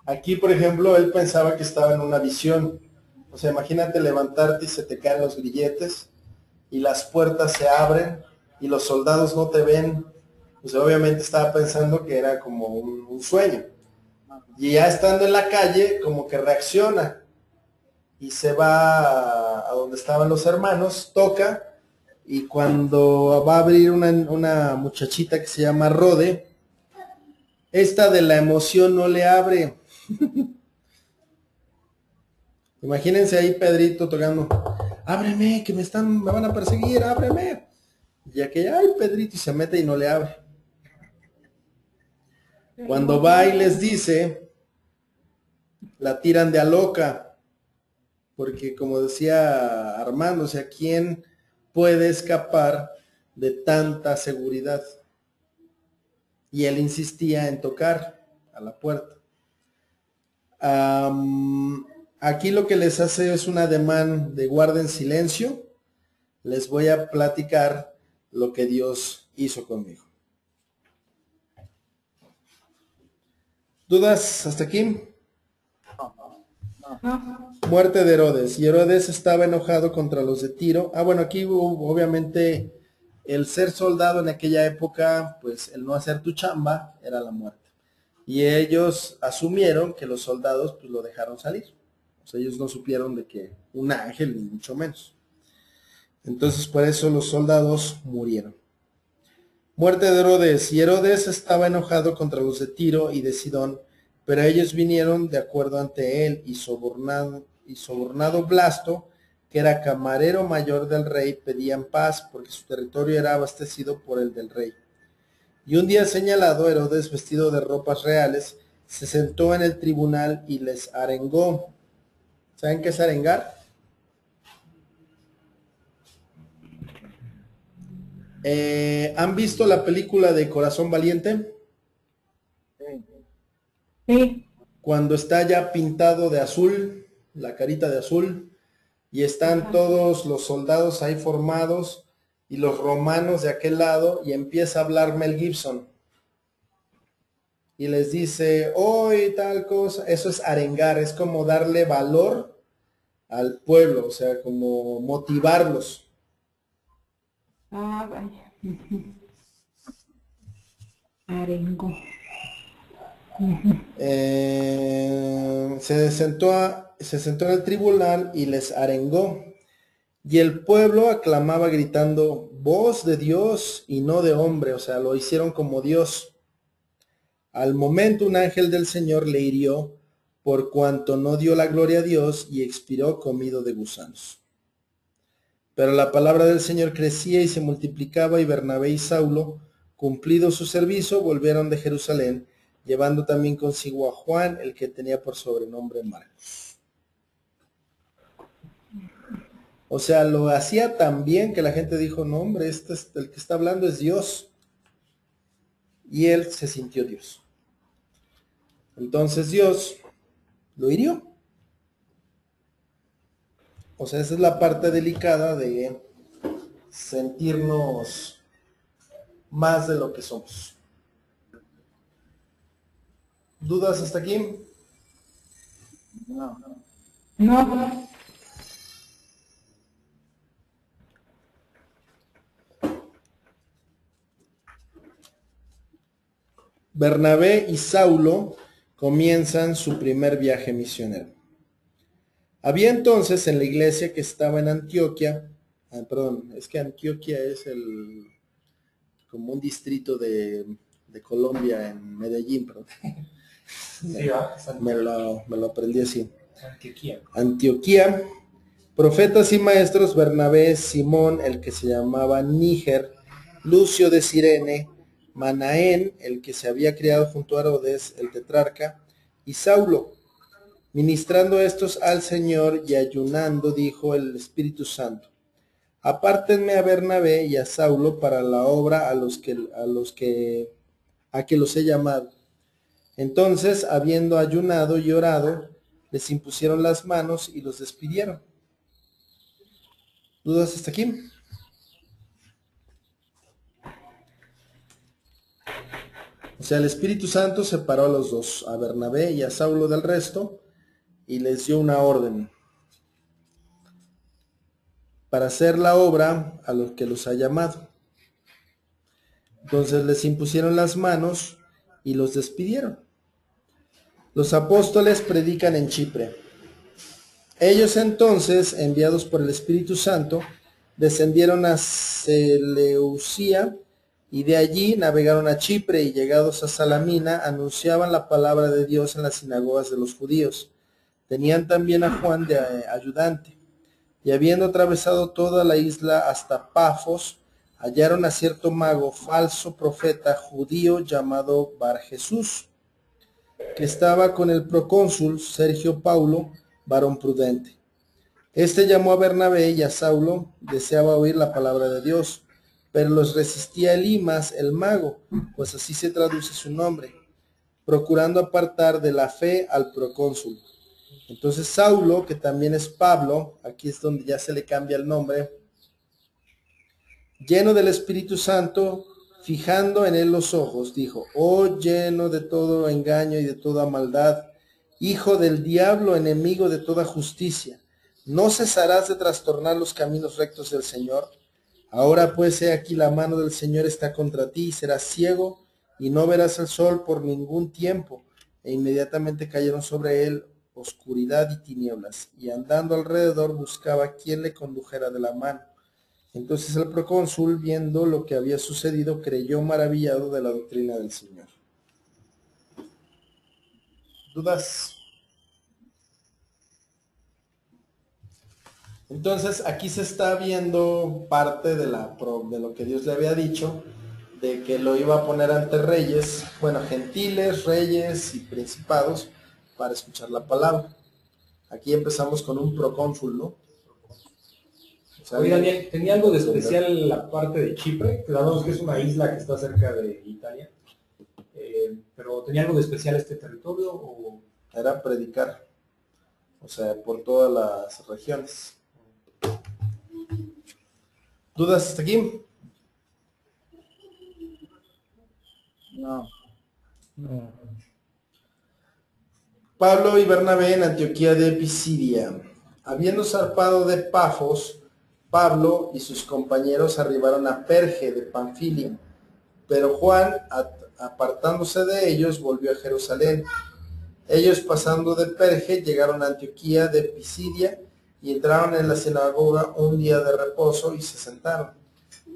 Aquí, por ejemplo, él pensaba que estaba en una visión. O sea, imagínate levantarte y se te caen los grilletes y las puertas se abren y los soldados no te ven. O sea, obviamente estaba pensando que era como un sueño. Y ya estando en la calle, como que reacciona y se va a donde estaban los hermanos, toca, y cuando va a abrir una muchachita que se llama Rode, esta de la emoción no le abre. Imagínense ahí Pedrito tocando, ábreme, que me van a perseguir, ábreme. Y aquella, ay Pedrito, y se mete y no le abre. Cuando va y les dice, la tiran de a loca, porque como decía Armando, o sea, ¿quién puede escapar de tanta seguridad? Y él insistía en tocar a la puerta. Aquí lo que les hace es un ademán de guarden silencio. Les voy a platicar lo que Dios hizo conmigo. ¿Dudas hasta aquí? No. Muerte de Herodes. Y Herodes estaba enojado contra los de Tiro. Bueno, aquí obviamente el ser soldado en aquella época, pues el no hacer tu chamba era la muerte. Y ellos asumieron que los soldados pues lo dejaron salir. O sea, ellos no supieron de que un ángel, ni mucho menos. Entonces por eso los soldados murieron. Muerte de Herodes. Y Herodes estaba enojado contra los de Tiro y de Sidón, pero ellos vinieron de acuerdo ante él, y sobornado Blasto, que era camarero mayor del rey, pedían paz, porque su territorio era abastecido por el del rey. Y un día señalado, Herodes, vestido de ropas reales, se sentó en el tribunal y les arengó. ¿Saben qué es arengar? ¿Han visto la película de Corazón Valiente? Sí. Cuando está ya pintado de azul, la carita de azul, y están todos los soldados ahí formados y los romanos de aquel lado, y empieza a hablar Mel Gibson. Y les dice, hoy tal cosa, eso es arengar, es como darle valor al pueblo, o sea, como motivarlos. Ah, vaya. Arengo. Se sentó en el tribunal y les arengó. Y el pueblo aclamaba gritando, voz de Dios y no de hombre, o sea, lo hicieron como Dios. Al momento un ángel del Señor le hirió, por cuanto no dio la gloria a Dios, y expiró comido de gusanos. Pero la palabra del Señor crecía y se multiplicaba, y Bernabé y Saulo, cumplido su servicio, volvieron de Jerusalén, llevando también consigo a Juan, el que tenía por sobrenombre Marcos. O sea, lo hacía tan bien que la gente dijo, no hombre, el que está hablando es Dios. Y él se sintió Dios. Entonces Dios lo hirió. O sea, esa es la parte delicada de sentirnos más de lo que somos. ¿Dudas hasta aquí? No. No. Bernabé y Saulo comienzan su primer viaje misionero. Había entonces en la iglesia que estaba en Antioquia, es que Antioquia es como un distrito de Colombia en Medellín, perdón. Sí, va. Me lo aprendí así. Antioquía. Antioquía, profetas y maestros: Bernabé, Simón, el que se llamaba Níger, Lucio de Cirene, Manaén, el que se había criado junto a Herodes, el tetrarca, y Saulo. Ministrando estos al Señor y ayunando, dijo el Espíritu Santo: apártenme a Bernabé y a Saulo para la obra a que los he llamado. Entonces, habiendo ayunado y orado, les impusieron las manos y los despidieron. ¿Dudas hasta aquí? O sea, el Espíritu Santo separó a los dos, a Bernabé y a Saulo del resto, y les dio una orden para hacer la obra a los que los ha llamado. Entonces les impusieron las manos y los despidieron. Los apóstoles predican en Chipre. Ellos entonces, enviados por el Espíritu Santo, descendieron a Seleucia y de allí navegaron a Chipre, y llegados a Salamina anunciaban la palabra de Dios en las sinagogas de los judíos. Tenían también a Juan de ayudante. Y habiendo atravesado toda la isla hasta Pafos, hallaron a cierto mago, falso profeta judío llamado Bar Jesús, que estaba con el procónsul Sergio Paulo, varón prudente. Este llamó a Bernabé y a Saulo, deseaba oír la palabra de Dios, pero los resistía Elimas el mago, pues así se traduce su nombre, procurando apartar de la fe al procónsul. Entonces Saulo, que también es Pablo, aquí es donde ya se le cambia el nombre, lleno del Espíritu Santo, fijando en él los ojos, dijo: oh, lleno de todo engaño y de toda maldad, hijo del diablo, enemigo de toda justicia, ¿no cesarás de trastornar los caminos rectos del Señor? Ahora pues, he aquí, la mano del Señor está contra ti, y serás ciego y no verás el sol por ningún tiempo. E inmediatamente cayeron sobre él oscuridad y tinieblas, y andando alrededor buscaba quién le condujera de la mano. Entonces el procónsul, viendo lo que había sucedido, creyó maravillado de la doctrina del Señor. ¿Dudas? Entonces aquí se está viendo parte de lo que Dios le había dicho, de que lo iba a poner ante reyes, bueno, gentiles, reyes y principados, para escuchar la palabra. Aquí empezamos con un procónsul, ¿no? O sea, Oye, Daniel, ¿tenía algo de especial la parte de Chipre? Sabemos que es una isla que está cerca de Italia, pero ¿tenía algo de especial este territorio? ¿O? Era predicar, o sea, por todas las regiones. ¿Dudas hasta aquí? No. No. Pablo y Bernabé en Antioquía de Pisidia. Habiendo zarpado de Pafos, Pablo y sus compañeros arribaron a Perge de Panfilia, pero Juan, apartándose de ellos, volvió a Jerusalén. Ellos, pasando de Perge, llegaron a Antioquía de Pisidia y entraron en la sinagoga un día de reposo y se sentaron.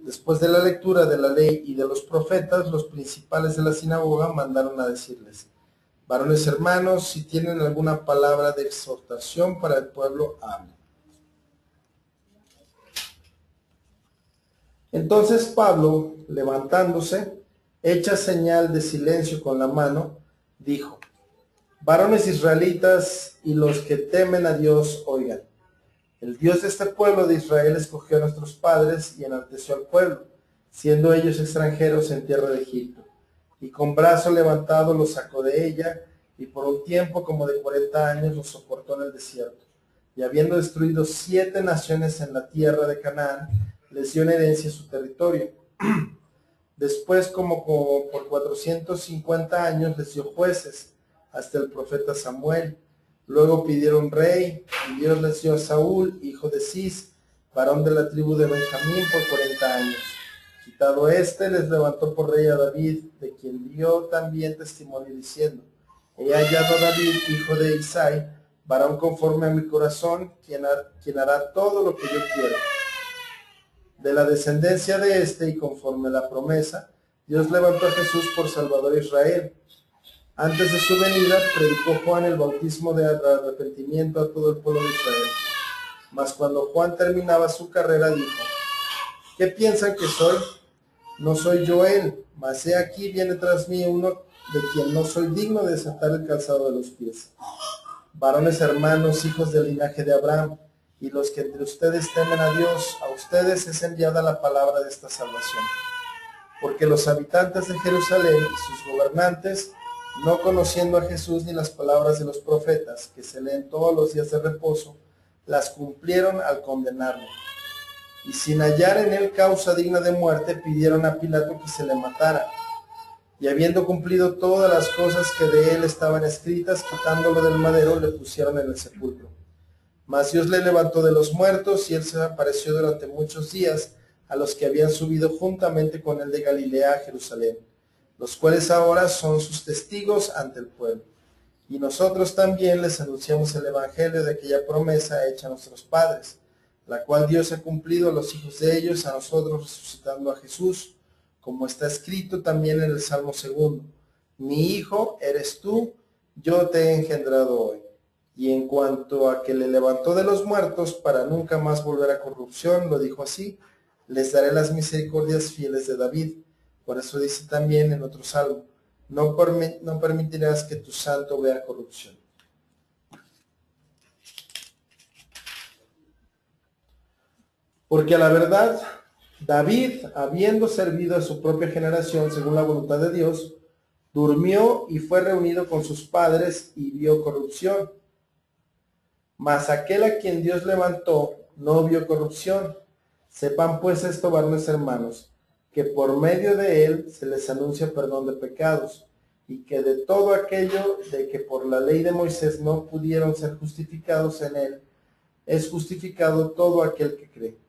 Después de la lectura de la ley y de los profetas, los principales de la sinagoga mandaron a decirles: varones hermanos, si tienen alguna palabra de exhortación para el pueblo, hablen. Entonces Pablo, levantándose, hecha señal de silencio con la mano, dijo: varones israelitas y los que temen a Dios, oigan. El Dios de este pueblo de Israel escogió a nuestros padres y enalteció al pueblo, siendo ellos extranjeros en tierra de Egipto. Y con brazo levantado los sacó de ella, y por un tiempo como de 40 años los soportó en el desierto, y habiendo destruido 7 naciones en la tierra de Canaán, les dio en herencia su territorio. Después, como por 450 años, les dio jueces, hasta el profeta Samuel. Luego pidieron rey, y Dios les dio a Saúl, hijo de Cis, varón de la tribu de Benjamín, por 40 años. Quitado este, les levantó por rey a David, de quien dio también testimonio diciendo: he hallado a David, hijo de Isai, varón conforme a mi corazón, quien hará todo lo que yo quiero. De la descendencia de este, y conforme a la promesa, Dios levantó a Jesús por Salvador a Israel. Antes de su venida, predicó Juan el bautismo de arrepentimiento a todo el pueblo de Israel. Mas cuando Juan terminaba su carrera, dijo: ¿qué piensan que soy? No soy yo él, mas he aquí viene tras mí uno de quien no soy digno de desatar el calzado de los pies. Varones hermanos, hijos del linaje de Abraham, y los que entre ustedes temen a Dios, a ustedes es enviada la palabra de esta salvación. Porque los habitantes de Jerusalén y sus gobernantes, no conociendo a Jesús ni las palabras de los profetas, que se leen todos los días de reposo, las cumplieron al condenarlo. Y sin hallar en él causa digna de muerte, pidieron a Pilato que se le matara. Y habiendo cumplido todas las cosas que de él estaban escritas, quitándolo del madero, le pusieron en el sepulcro. Mas Dios le levantó de los muertos, y él se apareció durante muchos días a los que habían subido juntamente con él de Galilea a Jerusalén, los cuales ahora son sus testigos ante el pueblo. Y nosotros también les anunciamos el evangelio de aquella promesa hecha a nuestros padres, la cual Dios ha cumplido a los hijos de ellos, a nosotros resucitando a Jesús, como está escrito también en el Salmo 2: mi hijo eres tú, yo te he engendrado hoy. Y en cuanto a que le levantó de los muertos para nunca más volver a corrupción, lo dijo así: les daré las misericordias fieles de David. Por eso dice también en otro salmo: no permitirás que tu santo vea corrupción. Porque a la verdad, David, habiendo servido a su propia generación según la voluntad de Dios, durmió y fue reunido con sus padres y vio corrupción. Mas aquel a quien Dios levantó no vio corrupción. Sepan pues esto, varones hermanos, que por medio de él se les anuncia perdón de pecados, y que de todo aquello de que por la ley de Moisés no pudieron ser justificados en él, es justificado todo aquel que cree.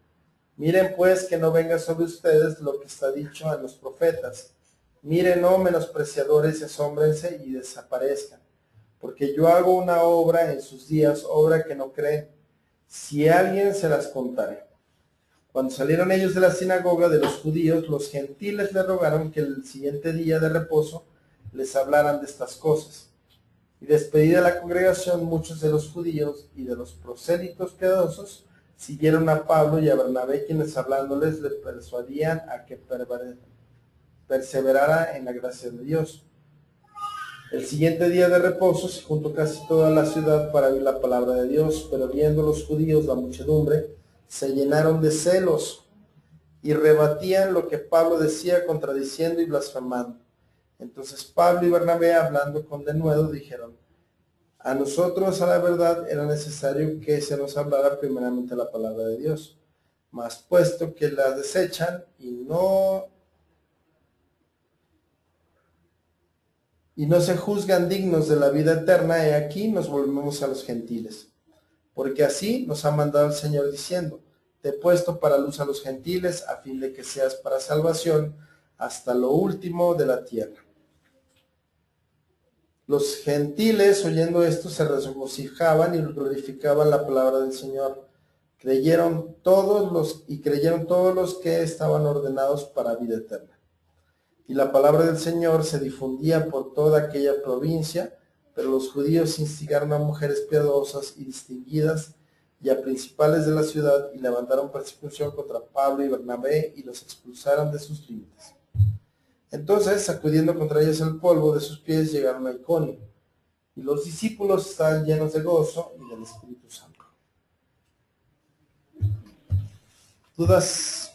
Miren pues que no venga sobre ustedes lo que está dicho a los profetas. Miren, no menospreciadores, y asómbrense y desaparezcan. Porque yo hago una obra en sus días, obra que no creen, si alguien se las contare. Cuando salieron ellos de la sinagoga de los judíos, los gentiles le rogaron que el siguiente día de reposo les hablaran de estas cosas. Y despedida la congregación, muchos de los judíos y de los prosélitos piadosos siguieron a Pablo y a Bernabé, quienes hablándoles le persuadían a que perseverara en la gracia de Dios. El siguiente día de reposo se juntó casi toda la ciudad para oír la palabra de Dios, pero viendo los judíos la muchedumbre, se llenaron de celos y rebatían lo que Pablo decía, contradiciendo y blasfemando. Entonces Pablo y Bernabé, hablando con denuedo, dijeron: a nosotros, a la verdad, era necesario que se nos hablara primeramente la palabra de Dios. Mas puesto que la desechan y no se juzgan dignos de la vida eterna, he aquí nos volvemos a los gentiles. Porque así nos ha mandado el Señor diciendo: te he puesto para luz a los gentiles, a fin de que seas para salvación hasta lo último de la tierra. Los gentiles, oyendo esto, se regocijaban y glorificaban la palabra del Señor. Creyeron todos los que estaban ordenados para vida eterna. Y la palabra del Señor se difundía por toda aquella provincia, pero los judíos instigaron a mujeres piadosas y distinguidas y a principales de la ciudad, y levantaron persecución contra Pablo y Bernabé, y los expulsaron de sus límites. Entonces, sacudiendo contra ellos el polvo de sus pies, llegaron a Iconio, y los discípulos estaban llenos de gozo y del Espíritu Santo. ¿Dudas?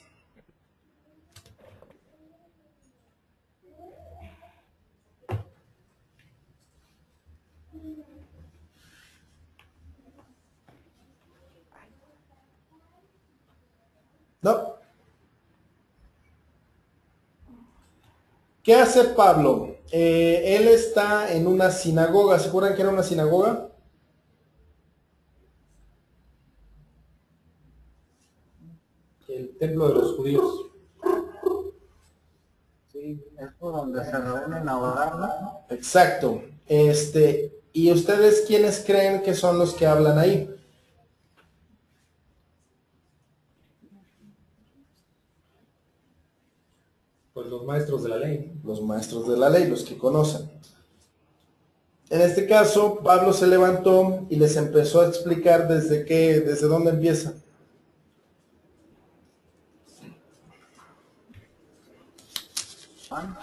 ¿Qué hace Pablo? Él está en una sinagoga. ¿Se acuerdan que era una sinagoga? El templo de los judíos. Sí, es por donde se reúnen a orar, ¿no? Exacto. ¿Y ustedes quiénes creen que son los que hablan ahí? Pues los maestros de la ley. Los maestros de la ley, los que conocen. En este caso, Pablo se levantó y les empezó a explicar desde dónde empieza. Juan,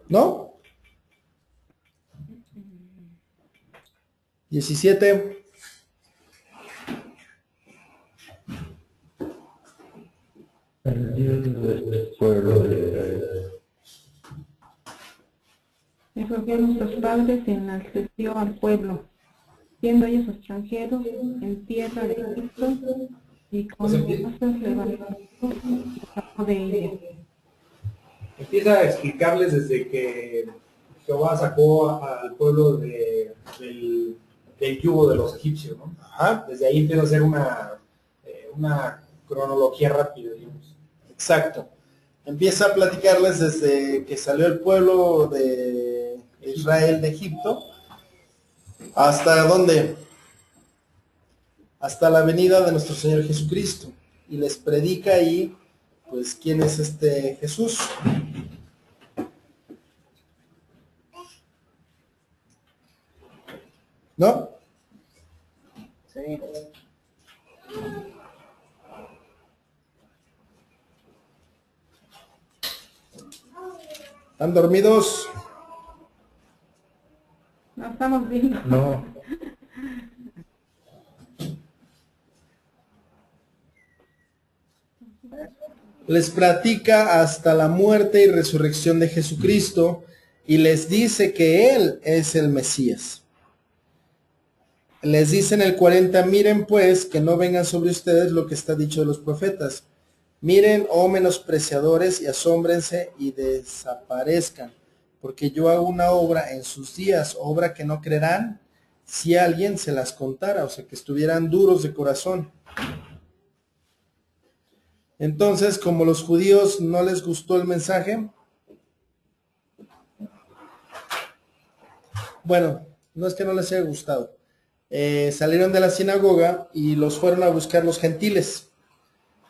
¿No? 17. El Dios del pueblo de Israel. Escogió a nuestros padres y enalteció al pueblo, siendo ellos extranjeros en tierra de Egipto, y con cosas levantó y sacó de ella. Empieza a explicarles desde que Jehová sacó al pueblo del yugo de los egipcios, ¿no? Ajá, Desde ahí empieza a hacer una cronología rápida, digamos. exacto. Empieza a platicarles desde que salió el pueblo de Israel de Egipto. ¿Hasta dónde? Hasta la venida de nuestro Señor Jesucristo. Y les predica ahí, pues, quién es este Jesús. ¿No? sí. ¿Están dormidos? No estamos viendo. No, Les platica hasta la muerte y resurrección de Jesucristo y les dice que Él es el Mesías. Les dice en el 40, miren pues que no vengan sobre ustedes lo que está dicho de los profetas. Miren, oh menospreciadores, y asómbrense y desaparezcan, porque yo hago una obra en sus días, obra que no creerán si alguien se las contara, o sea, que estuvieran duros de corazón. Entonces, como los judíos no les gustó el mensaje, bueno, no es que no les haya gustado, salieron de la sinagoga y los fueron a buscar los gentiles,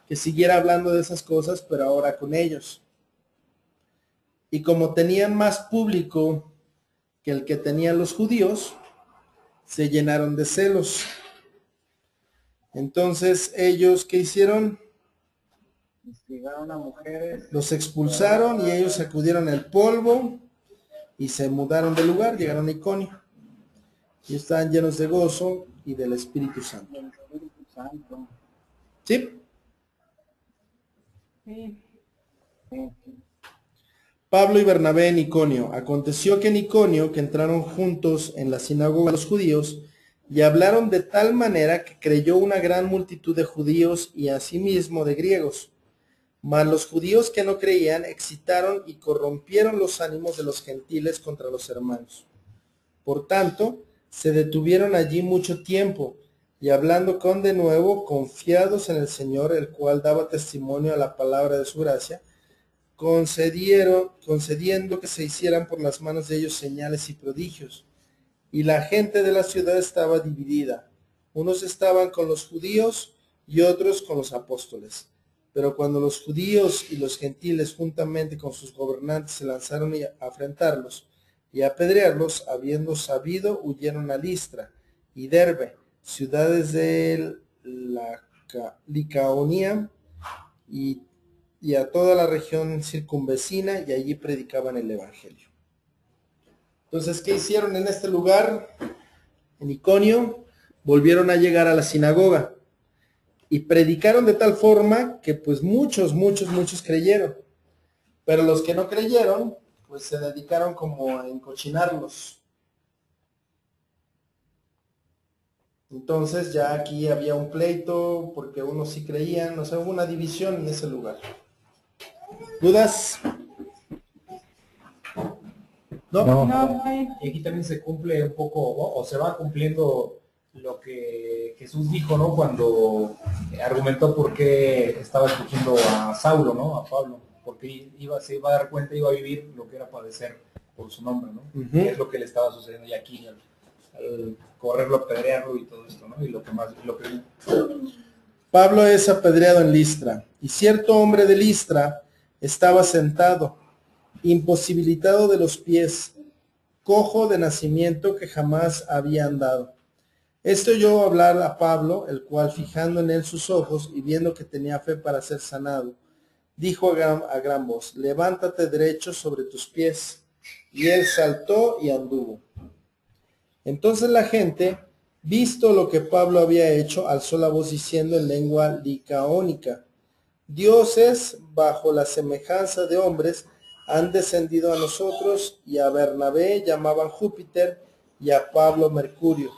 que siguiera hablando de esas cosas, pero ahora con ellos. Y como tenían más público que el que tenían los judíos, se llenaron de celos. Entonces, ellos, ¿qué hicieron? Instigaron a mujeres. Los expulsaron y ellos sacudieron el polvo y se mudaron de lugar, llegaron a Iconio. Y estaban llenos de gozo y del Espíritu Santo. Del Espíritu Santo. ¿Sí? Sí. Sí. Pablo y Bernabé en Iconio. Aconteció que en Iconio, que entraron juntos en la sinagoga de los judíos, y hablaron de tal manera que creyó una gran multitud de judíos y asimismo de griegos. Mas los judíos que no creían excitaron y corrompieron los ánimos de los gentiles contra los hermanos. Por tanto, se detuvieron allí mucho tiempo, y hablando con de nuevo, confiados en el Señor, el cual daba testimonio a la palabra de su gracia, concediendo que se hicieran por las manos de ellos señales y prodigios. Y la gente de la ciudad estaba dividida. Unos estaban con los judíos y otros con los apóstoles. Pero cuando los judíos y los gentiles juntamente con sus gobernantes se lanzaron a afrentarlos y a apedrearlos, habiendo sabido, huyeron a Listra y Derbe, ciudades de la Licaonía y a toda la región circunvecina, y allí predicaban el evangelio. Entonces, ¿qué hicieron en este lugar? En Iconio, volvieron a llegar a la sinagoga y predicaron de tal forma que pues muchos creyeron. Pero los que no creyeron, pues se dedicaron como a encochinarlos. Entonces ya aquí había un pleito porque unos sí creían, o sea, hubo una división en ese lugar. ¿Dudas? ¿No? No, pues, Y aquí también se cumple un poco, ¿no? O se va cumpliendo lo que Jesús dijo, ¿no? Cuando argumentó por qué estaba escogiendo a Saulo, ¿no? A Pablo, porque se iba a dar cuenta, iba a vivir lo que era padecer por su nombre, ¿no? Que es lo que le estaba sucediendo ya aquí, al correrlo, apedrearlo y todo esto, ¿no? Y lo que más, lo que... Pablo es apedreado en Listra, y cierto hombre de Listra estaba sentado, imposibilitado de los pies, cojo de nacimiento que jamás había andado. Esto oyó hablar a Pablo, el cual, fijando en él sus ojos y viendo que tenía fe para ser sanado, dijo a gran voz, levántate derecho sobre tus pies. Y él saltó y anduvo. Entonces la gente, visto lo que Pablo había hecho, alzó la voz diciendo en lengua licaónica, dioses bajo la semejanza de hombres han descendido a nosotros, y a Bernabé llamaban Júpiter y a Pablo Mercurio,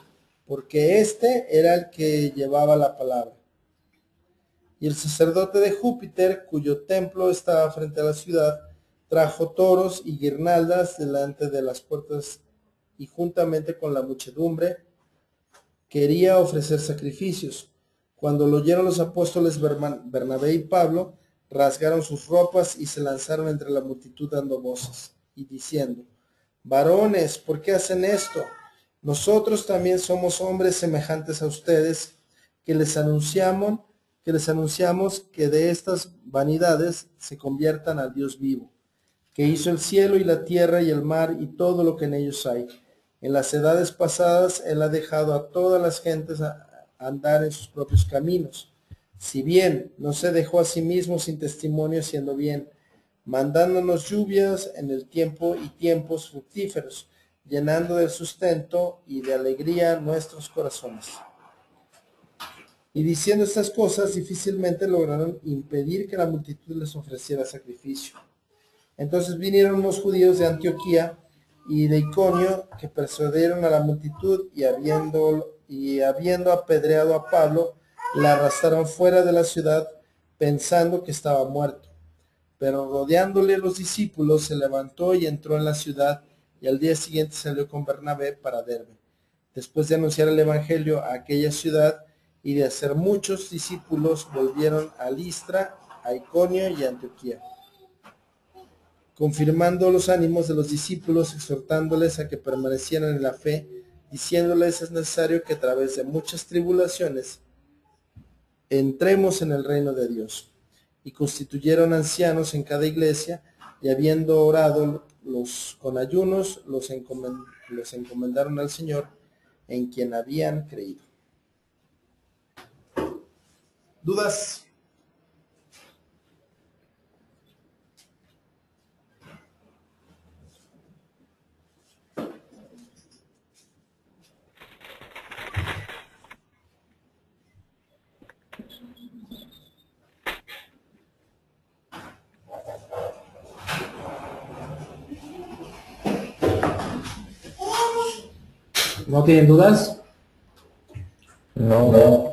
porque éste era el que llevaba la palabra. Y el sacerdote de Júpiter, cuyo templo estaba frente a la ciudad, trajo toros y guirnaldas delante de las puertas, y juntamente con la muchedumbre quería ofrecer sacrificios. Cuando lo oyeron los apóstoles Bernabé y Pablo, rasgaron sus ropas y se lanzaron entre la multitud dando voces y diciendo, varones, ¿por qué hacen esto? Nosotros también somos hombres semejantes a ustedes, que les anunciamos que de estas vanidades se conviertan al Dios vivo, que hizo el cielo y la tierra y el mar y todo lo que en ellos hay. En las edades pasadas él ha dejado a todas las gentes andar en sus propios caminos. Si bien no se dejó a sí mismo sin testimonio haciendo bien, mandándonos lluvias en el tiempo y tiempos fructíferos, llenando de sustento y de alegría nuestros corazones. Y diciendo estas cosas, difícilmente lograron impedir que la multitud les ofreciera sacrificio. Entonces vinieron unos judíos de Antioquía y de Iconio, que persuadieron a la multitud, y habiendo apedreado a Pablo, la arrastraron fuera de la ciudad, pensando que estaba muerto. Pero rodeándole los discípulos, se levantó y entró en la ciudad, y al día siguiente salió con Bernabé para Derbe, después de anunciar el evangelio a aquella ciudad y de hacer muchos discípulos, volvieron a Listra, a Iconio y a Antioquía, confirmando los ánimos de los discípulos, exhortándoles a que permanecieran en la fe, diciéndoles es necesario que a través de muchas tribulaciones entremos en el reino de Dios. Y constituyeron ancianos en cada iglesia, y habiendo orado con ayunos, los encomendaron al Señor, en quien habían creído. ¿Dudas? ¿No tienen dudas? No, no.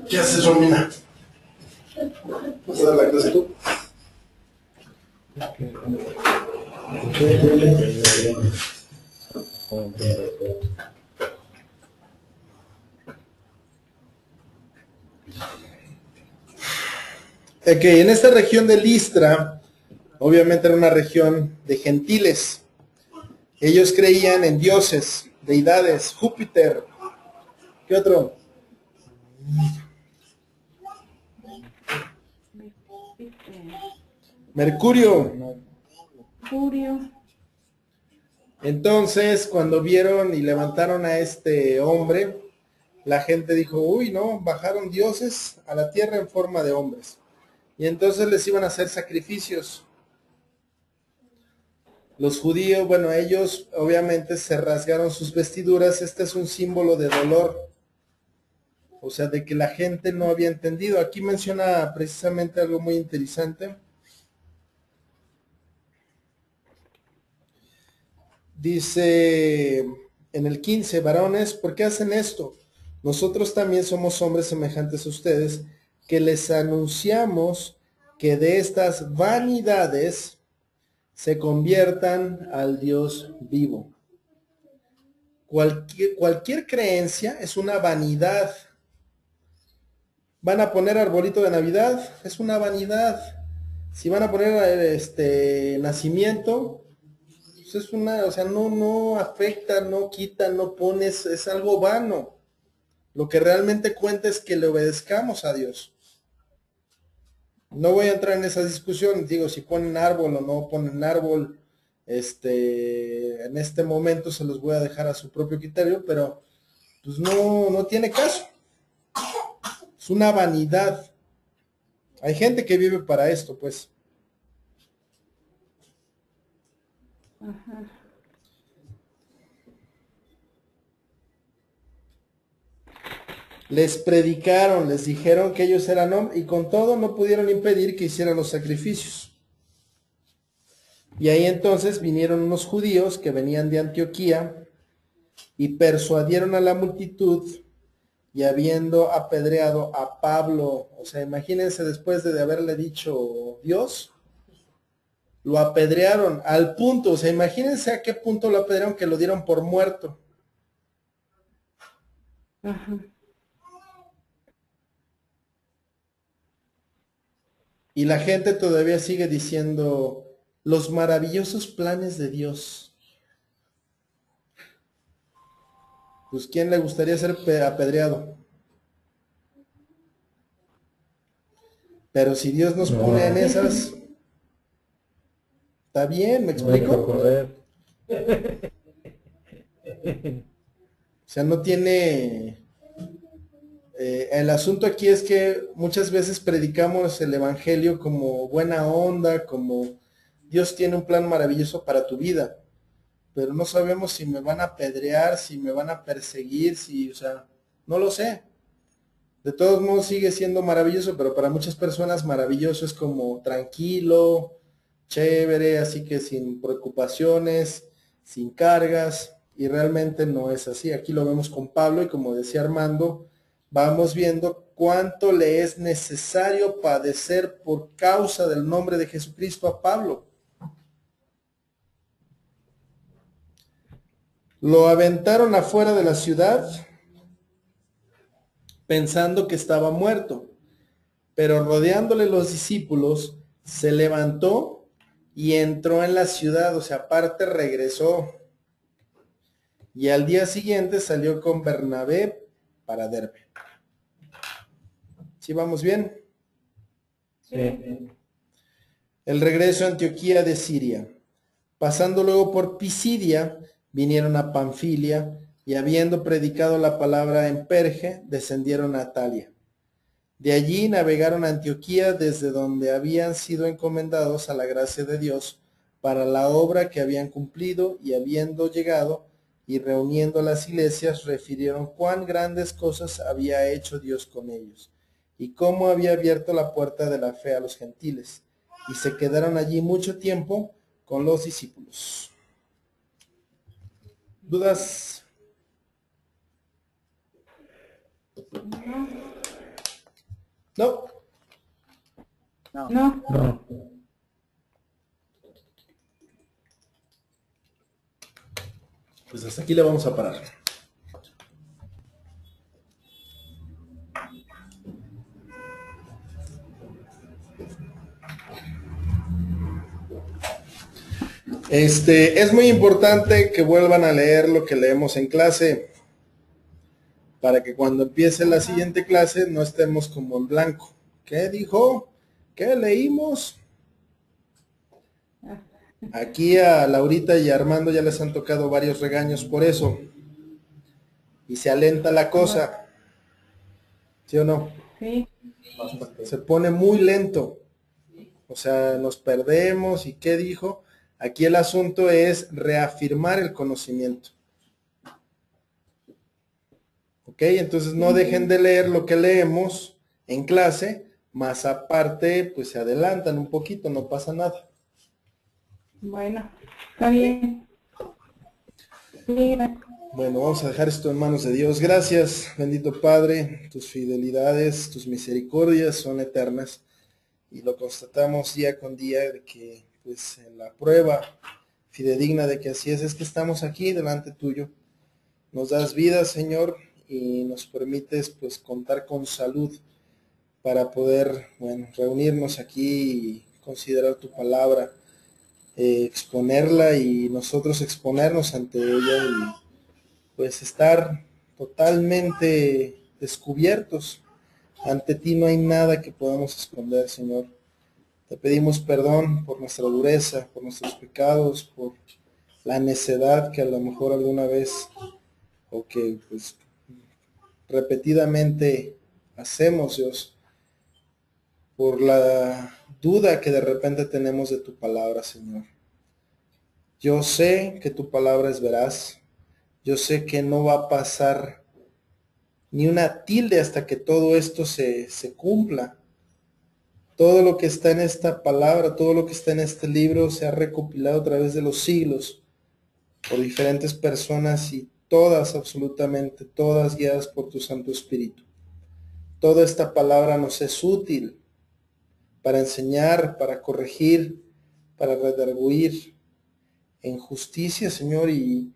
¿Qué haces, Romina? ¿Vas a dar la clase tú? Ok, en esta región de Listra, obviamente era una región de gentiles. Ellos creían en dioses, deidades, Júpiter. ¿Qué otro? Mercurio. Mercurio. Entonces, cuando vieron y levantaron a este hombre, la gente dijo, uy, no, bajaron dioses a la tierra en forma de hombres. Y entonces les iban a hacer sacrificios. Los judíos, bueno, ellos obviamente se rasgaron sus vestiduras. Este es un símbolo de dolor, o sea, de que la gente no había entendido. Aquí menciona precisamente algo muy interesante. Dice en el 15, varones, ¿por qué hacen esto? Nosotros también somos hombres semejantes a ustedes, que les anunciamos que de estas vanidades se conviertan al Dios vivo. Cualquier creencia es una vanidad. Van a poner arbolito de Navidad, es una vanidad. Si van a poner nacimiento, pues es una, o sea, no afecta, no quita, no pones, es algo vano. Lo que realmente cuenta es que le obedezcamos a Dios. No voy a entrar en esa discusión, digo, si ponen árbol o no ponen árbol, en este momento se los voy a dejar a su propio criterio, pero pues no tiene caso. Es una vanidad. Hay gente que vive para esto, pues. Ajá. Les predicaron, les dijeron que ellos eran hombres y con todo no pudieron impedir que hicieran los sacrificios. Y ahí entonces vinieron unos judíos que venían de Antioquía y persuadieron a la multitud, y habiendo apedreado a Pablo, o sea, imagínense después de haberle dicho Dios, lo apedrearon al punto, o sea, imagínense a qué punto lo apedrearon, que lo dieron por muerto. Ajá. Y la gente todavía sigue diciendo los maravillosos planes de Dios. Pues ¿quién le gustaría ser apedreado? Pero si Dios nos pone en esas, está bien, ¿me No hay que explico? correr. O sea, no tiene... el asunto aquí es que muchas veces predicamos el evangelio como buena onda, como Dios tiene un plan maravilloso para tu vida, pero no sabemos si me van a apedrear, si me van a perseguir, si, o sea, no lo sé. De todos modos sigue siendo maravilloso, pero para muchas personas maravilloso es como tranquilo, chévere, así que sin preocupaciones, sin cargas, y realmente no es así. Aquí lo vemos con Pablo y como decía Armando, vamos viendo cuánto le es necesario padecer por causa del nombre de Jesucristo a Pablo. Lo aventaron afuera de la ciudad pensando que estaba muerto, pero rodeándole los discípulos, se levantó y entró en la ciudad, o sea, aparte regresó. Y al día siguiente salió con Bernabé para Derbe. ¿Sí vamos bien? Sí. El regreso a Antioquía de Siria. Pasando luego por Pisidia, vinieron a Panfilia, y habiendo predicado la palabra en Perge, descendieron a Atalia. De allí navegaron a Antioquía, desde donde habían sido encomendados a la gracia de Dios para la obra que habían cumplido, y habiendo llegado y reuniendo las iglesias, refirieron cuán grandes cosas había hecho Dios con ellos, y cómo había abierto la puerta de la fe a los gentiles, y se quedaron allí mucho tiempo con los discípulos. ¿Dudas? No. No. No. No. Pues hasta aquí le vamos a parar. Es muy importante que vuelvan a leer lo que leemos en clase, para que cuando empiece la siguiente clase no estemos como en blanco. ¿Qué dijo? ¿Qué leímos? Aquí a Laurita y a Armando ya les han tocado varios regaños por eso. Y se alenta la cosa. ¿Sí o no? Sí. Se pone muy lento. O sea, nos perdemos. ¿Y qué dijo? Aquí el asunto es reafirmar el conocimiento. ¿Ok? Entonces no dejen de leer lo que leemos en clase, más aparte, pues se adelantan un poquito, no pasa nada. Bueno, está bien. Sí, gracias. Bueno, vamos a dejar esto en manos de Dios. Gracias, bendito Padre, tus fidelidades, tus misericordias son eternas y lo constatamos día con día de que, pues, en la prueba fidedigna de que así es que estamos aquí delante tuyo. Nos das vida, Señor, y nos permites, pues, contar con salud para poder, bueno, reunirnos aquí y considerar tu palabra, exponerla y nosotros exponernos ante ella y pues estar totalmente descubiertos. Ante ti no hay nada que podamos esconder, Señor. Te pedimos perdón por nuestra dureza, por nuestros pecados, por la necedad que a lo mejor alguna vez o que pues repetidamente hacemos, Dios, por la duda que de repente tenemos de tu palabra, Señor. Yo sé que tu palabra es veraz. Yo sé que no va a pasar ni una tilde hasta que todo esto se cumpla. Todo lo que está en esta palabra, todo lo que está en este libro se ha recopilado a través de los siglos por diferentes personas y todas, absolutamente todas guiadas por tu Santo Espíritu. Toda esta palabra nos es útil para enseñar, para corregir, para redarguir en justicia, Señor, y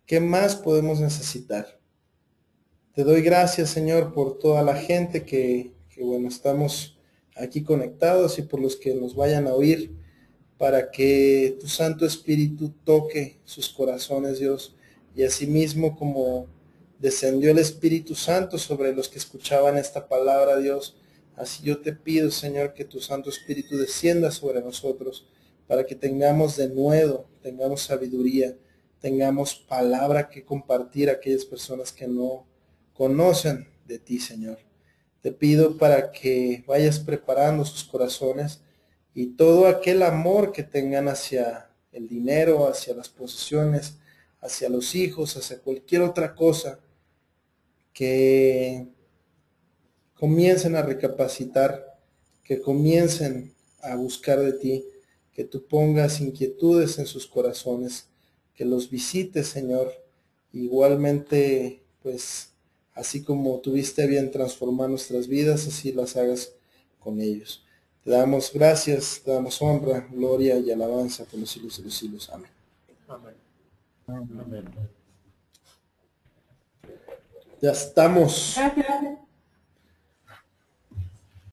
¿qué más podemos necesitar? Te doy gracias, Señor, por toda la gente que bueno, estamos aquí conectados y por los que nos vayan a oír, para que tu Santo Espíritu toque sus corazones, Dios, y asimismo como descendió el Espíritu Santo sobre los que escuchaban esta palabra, Dios, así yo te pido, Señor, que tu Santo Espíritu descienda sobre nosotros, para que tengamos de nuevo, tengamos sabiduría, tengamos palabra que compartir a aquellas personas que no conocen de ti, Señor. Te pido para que vayas preparando sus corazones y todo aquel amor que tengan hacia el dinero, hacia las posesiones, hacia los hijos, hacia cualquier otra cosa, que comiencen a recapacitar, que comiencen a buscar de ti, que tú pongas inquietudes en sus corazones, que los visites, Señor. Igualmente, pues, así como tuviste bien transformar nuestras vidas, así las hagas con ellos. Te damos gracias, te damos honra, gloria y alabanza por los siglos de los siglos. Amén. Amén. Amén. Ya estamos. Gracias.